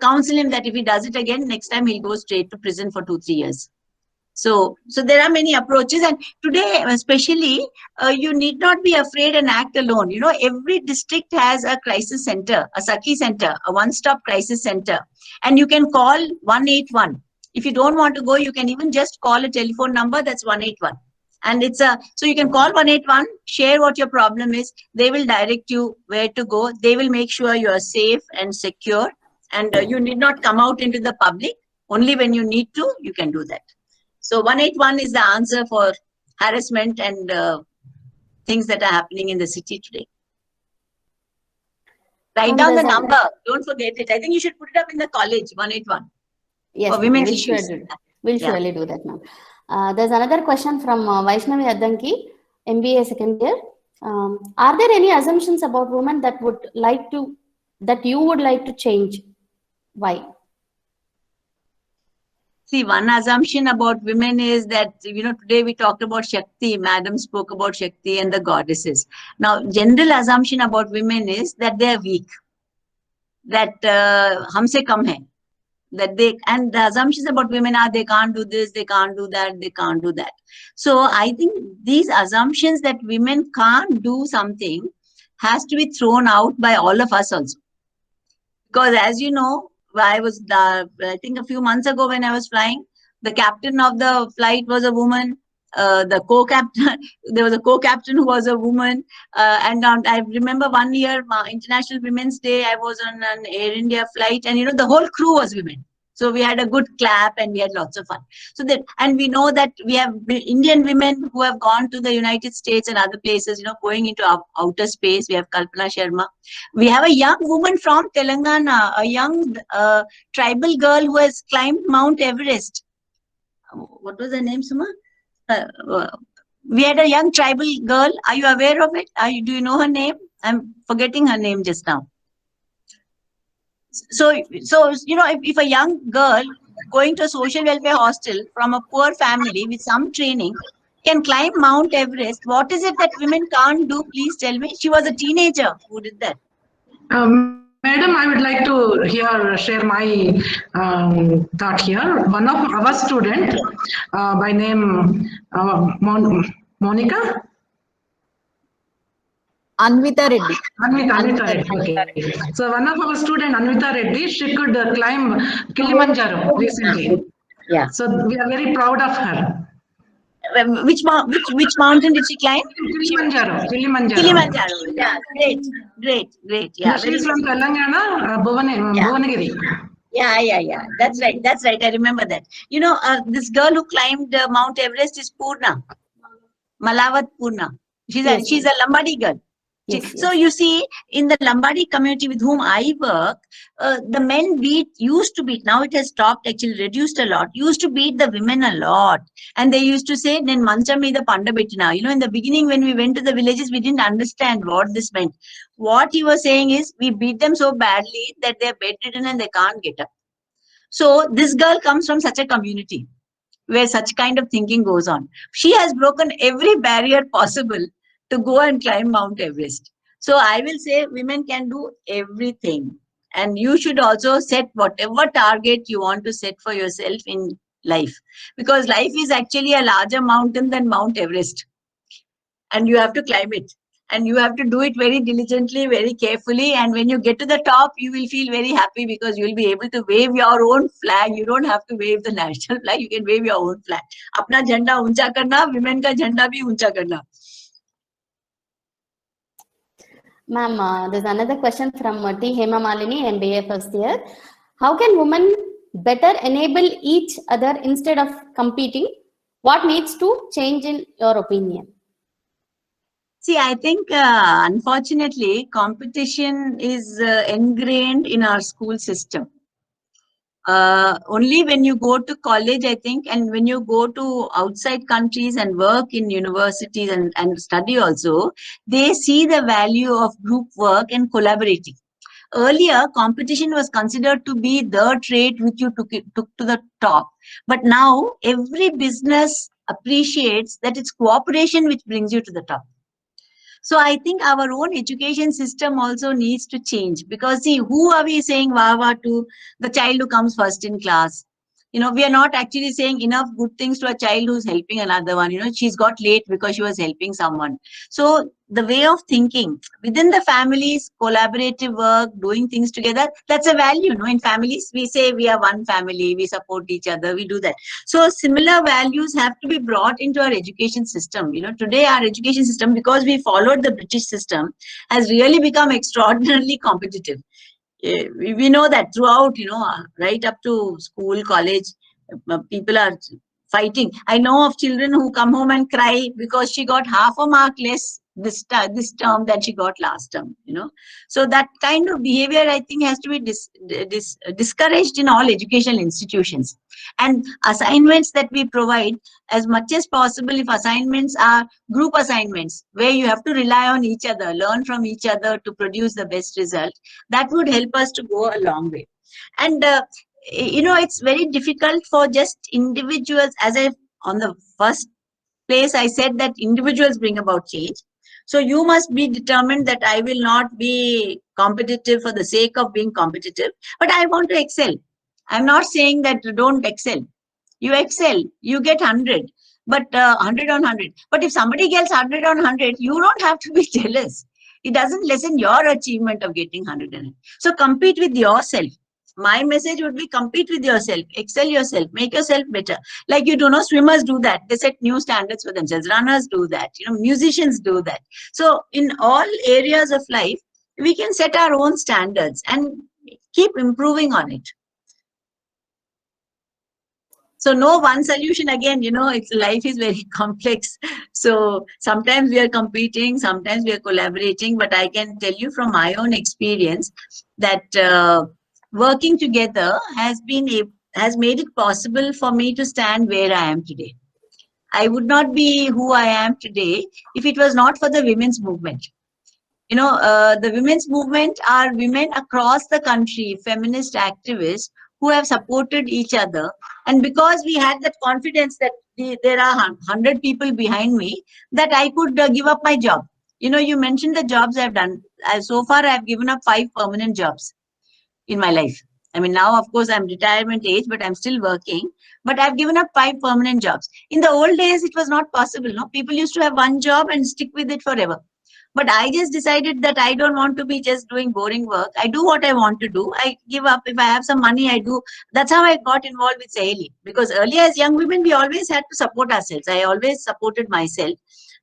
Counsel him that if he does it again, next time he'll go straight to prison for 2-3 years. So there are many approaches, and today especially you need not be afraid and act alone. Every district has a crisis center, a Sakhi center, a one-stop crisis center, and you can call 181. If you don't want to go, you can even just call a telephone number that's 181. And so you can call 181, share what your problem is. They will direct you where to go. They will make sure you are safe and secure. And you need not come out into the public. Only when you need to, you can do that. So 181 is the answer for harassment and things that are happening in the city today. Write down the number. Don't forget it. I think you should put it up in the college, 181. Yes, for women's issues. We'll surely do that, ma'am. There's another question from Vaishnavi Addanki, MBA second year. Are there any assumptions about women that you would like to change? Why? See, one assumption about women is that, today we talked about Shakti, Madam spoke about Shakti and the goddesses. Now, general assumption about women is that they are weak, that humse kam hai, and the assumptions about women are they can't do this, they can't do that, they can't do that. So I think these assumptions that women can't do something has to be thrown out by all of us also. Because as you know, I think a few months ago when I was flying, the captain of the flight was a woman. The co-captain, there was a co-captain who was a woman. And I remember one year, International Women's Day, I was on an Air India flight, and the whole crew was women. So we had a good clap and we had lots of fun. So that, and we know that we have Indian women who have gone to the United States and other places, going into outer space. We have Kalpana Sharma. We have a young woman from Telangana, a young tribal girl who has climbed Mount Everest. What was her name, Suma? We had a young tribal girl. Are you aware of it? Do you know her name? I'm forgetting her name just now. So if a young girl going to a social welfare hostel from a poor family with some training can climb Mount Everest, what is it that women can't do? Please tell me. She was a teenager who did that. Madam, I would like to share my thought here. One of our student by name Monica. Anvita Reddy. Anvita Reddy. Okay. So one of our student, Anvita Reddy, she could climb Kilimanjaro recently. Yeah. So we are very proud of her. Which mountain did she climb? Kilimanjaro. Yeah, great. Yeah, She is from Telangana, Bhuvanagiri. Yeah. That's right. I remember that. This girl who climbed Mount Everest is Purna. Malawat Purna. She's a Lambadi girl. Yes, So you see, in the Lambadi community with whom I work, the men used to beat, now it has stopped, actually reduced a lot, used to beat the women a lot. And they used to say, "Nen mancha meeda panda bettina." In the beginning when we went to the villages, we didn't understand what this meant. What he was saying is, we beat them so badly that they're bedridden and they can't get up. So this girl comes from such a community where such kind of thinking goes on. She has broken every barrier possible to go and climb Mount Everest. So I will say women can do everything. And you should also set whatever target you want to set for yourself in life. Because life is actually a larger mountain than Mount Everest. And you have to climb it. And you have to do it very diligently, very carefully. And when you get to the top, you will feel very happy because you will be able to wave your own flag. You don't have to wave the national flag. You can wave your own flag. Apna jhanda uncha karna, women ka jhanda bhi uncha karna. Ma'am, there's another question from T. Hema Malini, MBA first year. How can women better enable each other instead of competing? What needs to change in your opinion? See, I think, unfortunately, competition is ingrained in our school system. Only when you go to college, I think, and when you go to outside countries and work in universities and study also, they see the value of group work and collaborating. Earlier, competition was considered to be the trait which you took to the top. But now, every business appreciates that it's cooperation which brings you to the top. So I think our own education system also needs to change, because see, who are we saying wah to? The child who comes first in class. We are not actually saying enough good things to a child who's helping another one. She's got late because she was helping someone. So the way of thinking within the families, collaborative work, doing things together, that's a value. In families, we say we are one family, we support each other, we do that. So similar values have to be brought into our education system. Today our education system, because we followed the British system, has really become extraordinarily competitive. We know that throughout, right up to school, college, people are fighting. I know of children who come home and cry because she got half a mark less this term than she got last term. So that kind of behavior, I think, has to be discouraged in all educational institutions. And assignments that we provide, as much as possible, if assignments are group assignments where you have to rely on each other, learn from each other to produce the best result, that would help us to go a long way. And it's very difficult for just individuals. On the first place, I said that individuals bring about change. So you must be determined that I will not be competitive for the sake of being competitive, but I want to excel. I'm not saying that you don't excel. You excel, you get 100, but 100 on 100. But if somebody gets 100 on 100, you don't have to be jealous. It doesn't lessen your achievement of getting 100. So compete with yourself. My message would be compete with yourself, excel yourself, make yourself better. Like swimmers do that. They set new standards for themselves. Runners do that. Musicians do that. So in all areas of life, we can set our own standards and keep improving on it. So no one solution. Again, it's life is very complex. So sometimes we are competing, sometimes we are collaborating. But I can tell you from my own experience that working together has made it possible for me to stand where I am today. I would not be who I am today if it was not for the women's movement. The women's movement are women across the country, feminist activists who have supported each other. And because we had that confidence that there are 100 people behind me, that I could give up my job. You mentioned the jobs I've done. So far, I've given up 5 permanent jobs in my life. I mean, now, of course, I'm retirement age, but I'm still working. But I've given up 5 permanent jobs. In the old days, it was not possible. No, people used to have one job and stick with it forever. But I just decided that I don't want to be just doing boring work. I do what I want to do. I give up. If I have some money, I do. That's how I got involved with Saheli. Because earlier as young women, we always had to support ourselves. I always supported myself.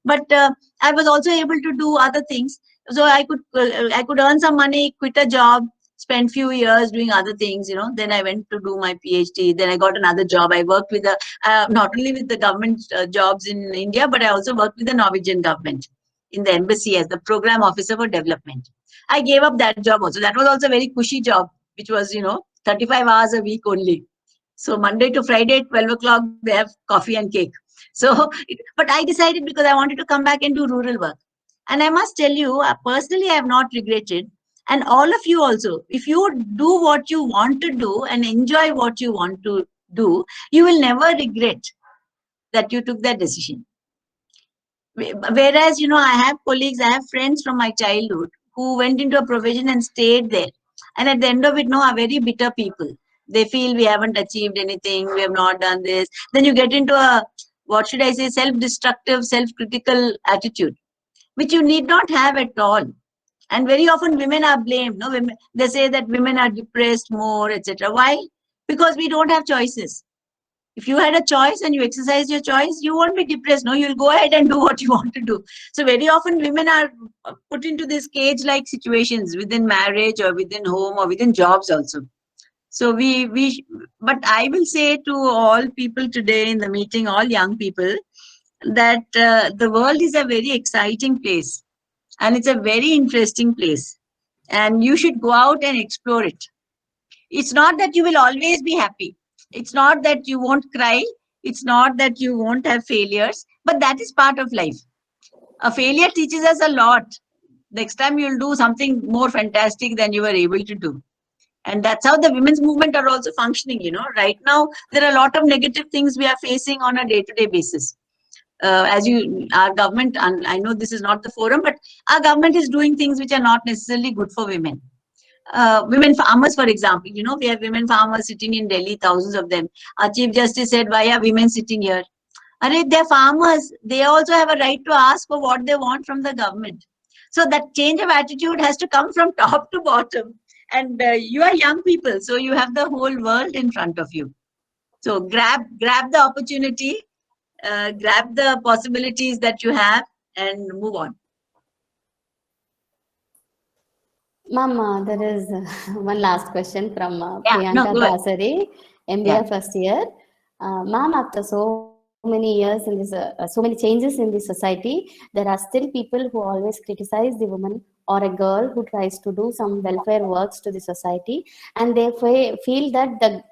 But I was also able to do other things. So I could earn some money, quit a job, spend few years doing other things. Then I went to do my PhD. Then I got another job. I worked with not only with the government jobs in India, but I also worked with the Norwegian government in the embassy as the program officer for development. I gave up that job also. That was also a very cushy job, which was, 35 hours a week only. So Monday to Friday at 12 o'clock, they have coffee and cake. So, but I decided because I wanted to come back and do rural work. And I must tell you, personally, I have not regretted. And all of you also, if you do what you want to do and enjoy what you want to do, you will never regret that you took that decision. Whereas, I have colleagues, I have friends from my childhood who went into a profession and stayed there. And at the end of it, are very bitter people. They feel we haven't achieved anything, we have not done this. Then you get into a, what should I say, self-destructive, self-critical attitude, which you need not have at all. And very often women are blamed. No, women, they say that women are depressed more, etc. Why? Because we don't have choices. If you had a choice and you exercise your choice, you won't be depressed. No, you'll go ahead and do what you want to do. So very often women are put into this cage-like situations within marriage or within home or within jobs also. So but I will say to all people today in the meeting, all young people, that the world is a very exciting place and it's a very interesting place and you should go out and explore it. It's not that you will always be happy. It's not that you won't cry. It's not that you won't have failures, but that is part of life. A failure teaches us a lot. Next time you'll do something more fantastic than you were able to do. And that's how the women's movement are also functioning. Right now, there are a lot of negative things we are facing on a day-to-day basis. Our government, and I know this is not the forum, but our government is doing things which are not necessarily good for women. Women farmers, for example, we have women farmers sitting in Delhi, thousands of them. Our Chief Justice said, why are women sitting here? And they're farmers. They also have a right to ask for what they want from the government. So that change of attitude has to come from top to bottom. And you are young people, so you have the whole world in front of you. So grab the opportunity, grab the possibilities that you have and move on. Ma'am, there is one last question from Priyanka Dasari, MBA first year. Ma'am, after so many years in this, so many changes in this society, there are still people who always criticize the woman or a girl who tries to do some welfare works to the society, and they feel that the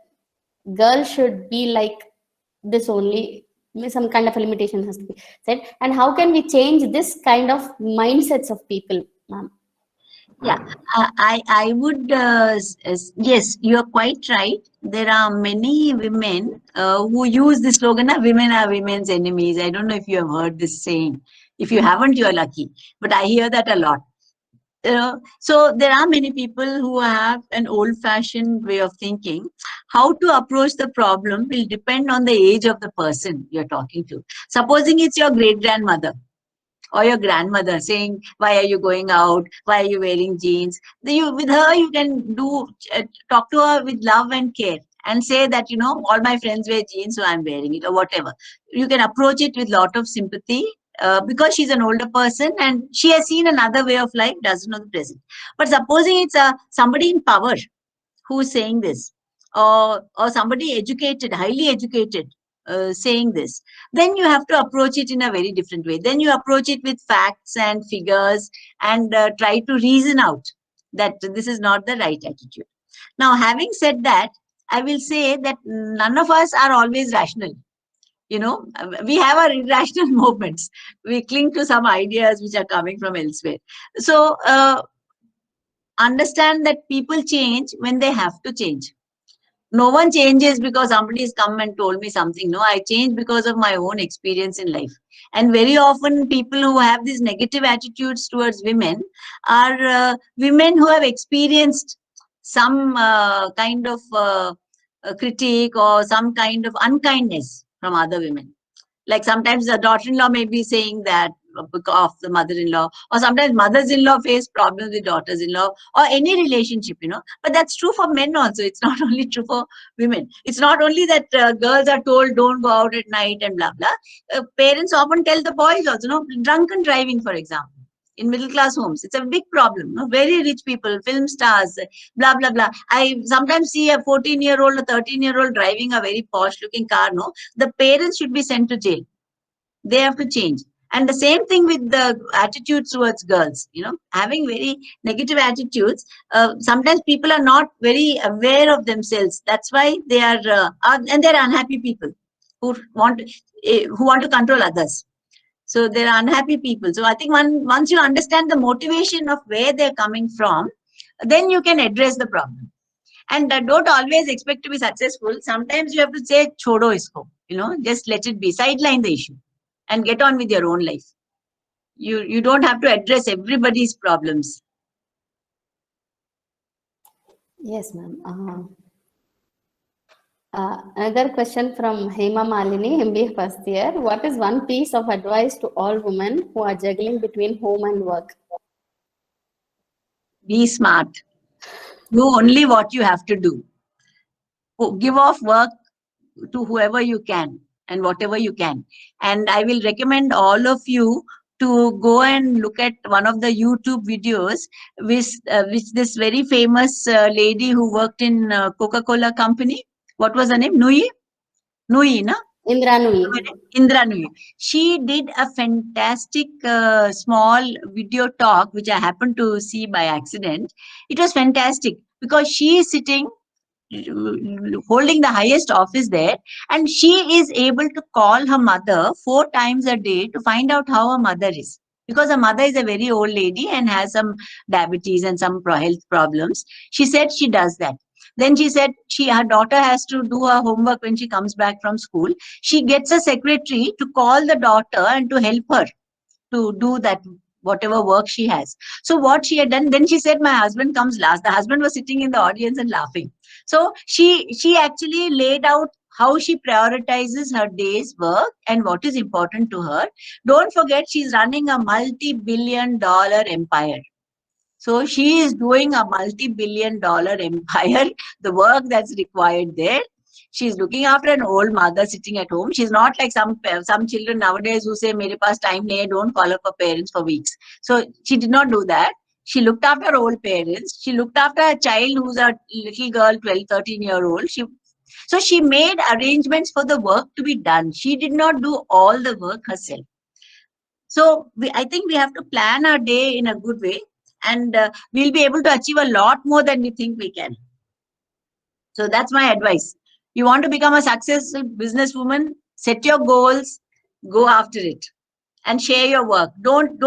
girl should be like this only. Some kind of a limitation has to be set. And how can we change this kind of mindsets of people, ma'am? Yeah, I would, yes, you are quite right. There are many women who use the slogan, women are women's enemies. I don't know if you have heard this saying. If you haven't, you are lucky. But I hear that a lot. So there are many people who have an old-fashioned way of thinking. How to approach the problem will depend on the age of the person you're talking to. Supposing it's your great-grandmother or your grandmother saying, why are you going out? Why are you wearing jeans? With her, you can talk to her with love and care and say that, all my friends wear jeans, so I'm wearing it or whatever. You can approach it with a lot of sympathy because she's an older person and she has seen another way of life, doesn't know the present. But supposing it's somebody in power who's saying this, or somebody educated, highly educated, saying this, then you have to approach it in a very different way. Then you approach it with facts and figures and try to reason out that this is not the right attitude. Now, having said that, I will say that none of us are always rational. You know, we have our irrational moments. We cling to some ideas which are coming from elsewhere. So understand that people change when they have to change. No one changes because somebody has come and told me something. No, I change because of my own experience in life. And very often people who have these negative attitudes towards women are women who have experienced some kind of critique or some kind of unkindness from other women. Like sometimes the daughter-in-law may be saying that of the mother-in-law, or sometimes mothers-in-law face problems with daughters-in-law, or any relationship, you know. But that's true for men also. It's not only true for women. It's not only that girls are told don't go out at night and blah blah. Parents often tell the boys also, no, drunken driving, for example. In middle class homes, it's a big problem. No? Very rich people, film stars, blah blah blah. I sometimes see a 14-year-old or 13-year-old driving a very posh looking car. No, the parents should be sent to jail. They have to change. And the same thing with the attitudes towards girls, you know, having very negative attitudes. Sometimes people are not very aware of themselves. That's why they are and they're unhappy people who want to control others. So there are unhappy people. So I think once you understand the motivation of where they're coming from, then you can address the problem. And don't always expect to be successful. Sometimes you have to say, chodo isko, you know, just let it be, sideline the issue and get on with your own life. You don't have to address everybody's problems. Yes, ma'am. Another question from Hema Malini, MBA first year. What is one piece of advice to all women who are juggling between home and work? Be smart. Do only what you have to do. Give off work to whoever you can and whatever you can. And I will recommend all of you to go and look at one of the YouTube videos which this very famous lady who worked in Coca-Cola company. What was her name? Nui, na? Indra Nui. Indra Nui. She did a fantastic small video talk, which I happened to see by accident. It was fantastic because she is sitting holding the highest office there, and she is able to call her mother 4 times a day to find out how her mother is, because her mother is a very old lady and has some diabetes and some health problems. She said she does that. Then she said her daughter has to do her homework when she comes back from school. She gets a secretary to call the daughter and to help her to do that whatever work she has. So what she had done, then she said, my husband comes last. The husband was sitting in the audience and laughing. So she actually laid out how she prioritizes her day's work and what is important to her. Don't forget, she's running a multi-billion-dollar empire. So she is doing a multi-billion-dollar empire, the work that's required there. She's looking after an old mother sitting at home. She's not like some children nowadays who say, "Mere paas time nahi hai, don't call up her parents for weeks." So she did not do that. She looked after her old parents. She looked after a child who's a little girl, 12, 13-year-old. So she made arrangements for the work to be done. She did not do all the work herself. So I think we have to plan our day in a good way, and we'll be able to achieve a lot more than we think we can. So that's my advice. You want to become a successful businesswoman, set your goals, go after it, and share your work. Don't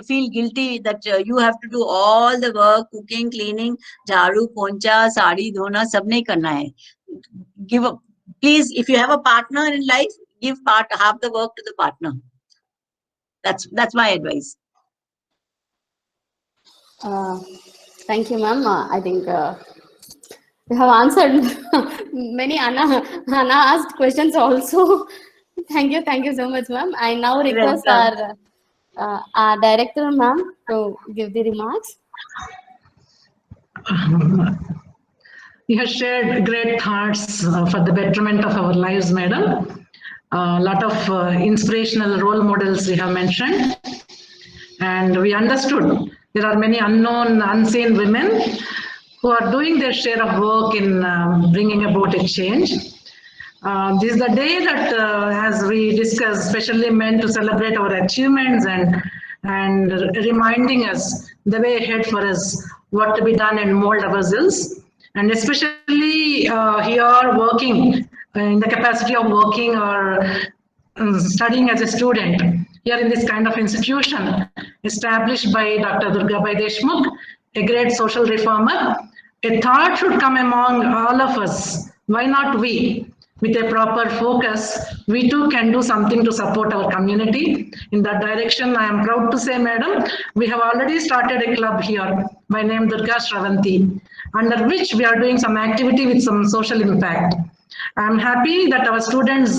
feel guilty that you have to do all the work, cooking, cleaning, jharu, poncha, sari, dhona, sab nahi karna hai. Give up. Please, if you have a partner in life, give half the work to the partner. That's my advice. Thank you, ma'am. I think you have answered many Anna asked questions also. Thank you so much, ma'am. I now request our director, ma'am, to give the remarks. You have shared great thoughts for the betterment of our lives, madam. A lot of inspirational role models we have mentioned, and we understood there are many unknown, unseen women who are doing their share of work in bringing about a change. This is the day that, as we discussed, especially meant to celebrate our achievements and reminding us the way ahead for us, what to be done and mold ourselves. And especially here working in the capacity of working or studying as a student here in this kind of institution established by Dr. Durgabai Deshmukh, a great social reformer. A thought should come among all of us. Why not we? With a proper focus, we too can do something to support our community. In that direction, I am proud to say, madam, we have already started a club here by name Durga Shravanti, under which we are doing some activity with some social impact. I'm happy that our students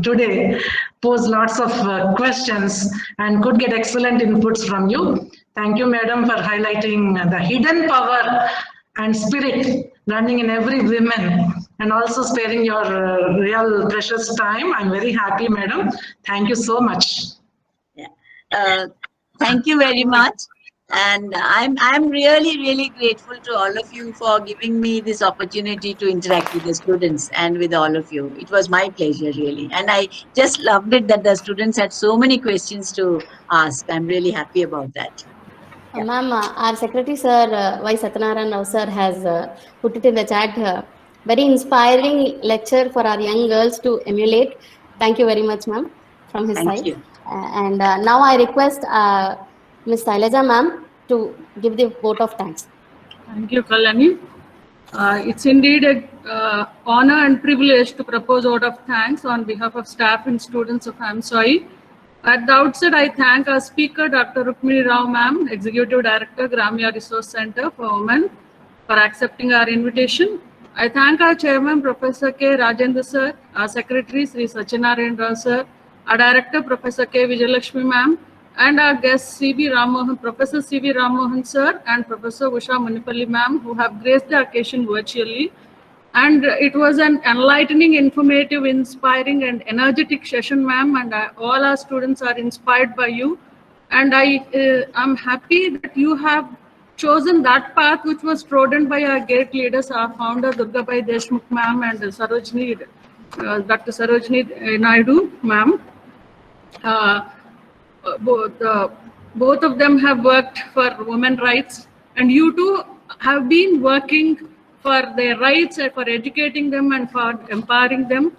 today pose lots of questions and could get excellent inputs from you. Thank you, madam, for highlighting the hidden power and spirit running in every woman and also sparing your real precious time. I'm very happy, madam. Thank you so much. Yeah. Thank you very much. And I'm really grateful to all of you for giving me this opportunity to interact with the students and with all of you. It was my pleasure, really. And I just loved it that the students had so many questions to ask. I'm really happy about that. Yeah. Ma'am, our secretary sir, Y. Satyanarayan Rao sir has put it in the chat. Very inspiring lecture for our young girls to emulate. Thank you very much, ma'am, from his Thank side. you. And now I request Ms. Shailaja ma'am to give the vote of thanks. Thank you, Kalyani. It's indeed a honor and privilege to propose vote of thanks on behalf of staff and students of AMSOI. At the outset, I thank our speaker, Dr. Rukmini Rao ma'am, Executive Director, Gramya Resource Center for Women, for accepting our invitation. I thank our chairman, Professor K. Rajendra sir, our secretary, Sri Satyanarayan Rao sir, our director, Professor K. Vijayalakshmi ma'am, and our guests, C.V. Rammohan, Professor C.V. Rammohan sir and Professor Usha Munipalli ma'am, who have graced the occasion virtually. And it was an enlightening, informative, inspiring, and energetic session, ma'am. And all our students are inspired by you. And I'm happy that you have chosen that path which was trodden by our great leaders, our founder, Durgabai Deshmukh ma'am, and Dr. Sarojini Naidu ma'am. Both of them have worked for women's rights, and you too have been working for their rights, for educating them and for empowering them.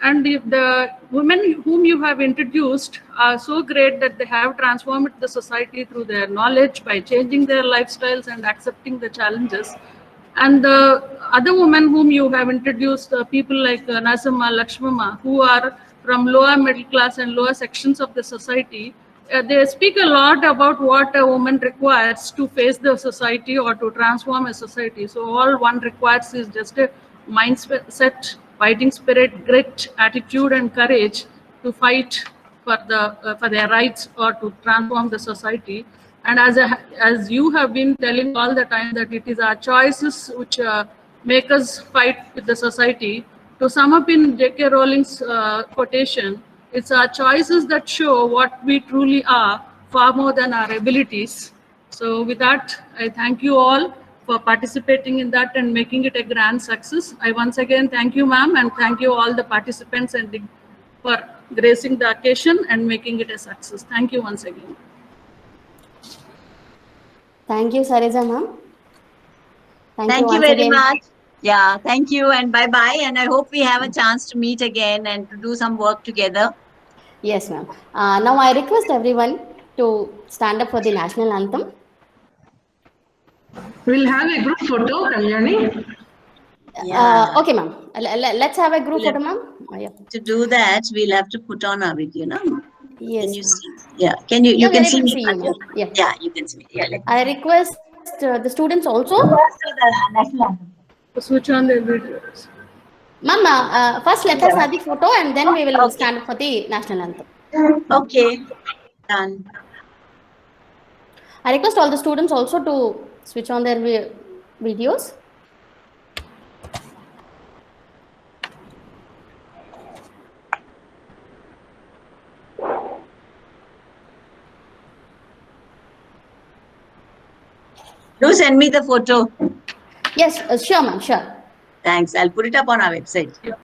And the women whom you have introduced are so great that they have transformed the society through their knowledge by changing their lifestyles and accepting the challenges. And the other women whom you have introduced, people like Nasama, Lakshmama, who are from lower middle class and lower sections of the society, they speak a lot about what a woman requires to face the society or to transform a society. So all one requires is just a mindset, fighting spirit, grit, attitude, and courage to fight for their rights or to transform the society. And as you have been telling all the time, that it is our choices which make us fight with the society. To sum up in J.K. Rowling's quotation, it's our choices that show what we truly are, far more than our abilities. So with that, I thank you all for participating in that and making it a grand success. I once again thank you, ma'am, and thank you all the participants and for gracing the occasion and making it a success. Thank you once again. Thank you, Sarija ma'am. Thank you very much. Yeah, thank you and bye-bye. And I hope we have a chance to meet again and to do some work together. Yes, ma'am. Now I request everyone to stand up for the national anthem. We'll have a group photo, Kalyani. Yeah. Okay, ma'am. Let's have a group photo, ma'am. Yeah. To do that, we'll have to put on our video, no? Yes. Can you see? Yeah. Can you? You can see me. Yeah. Yeah, you can see me. Yeah. I request the students also. Switch on the videos. Ma'am, first let us have the photo and then we will stand up for the national anthem. Okay. Done. I request all the students also to switch on their videos. Do send me the photo. Yes, sure, ma'am, sure. Thanks. I'll put it up on our website.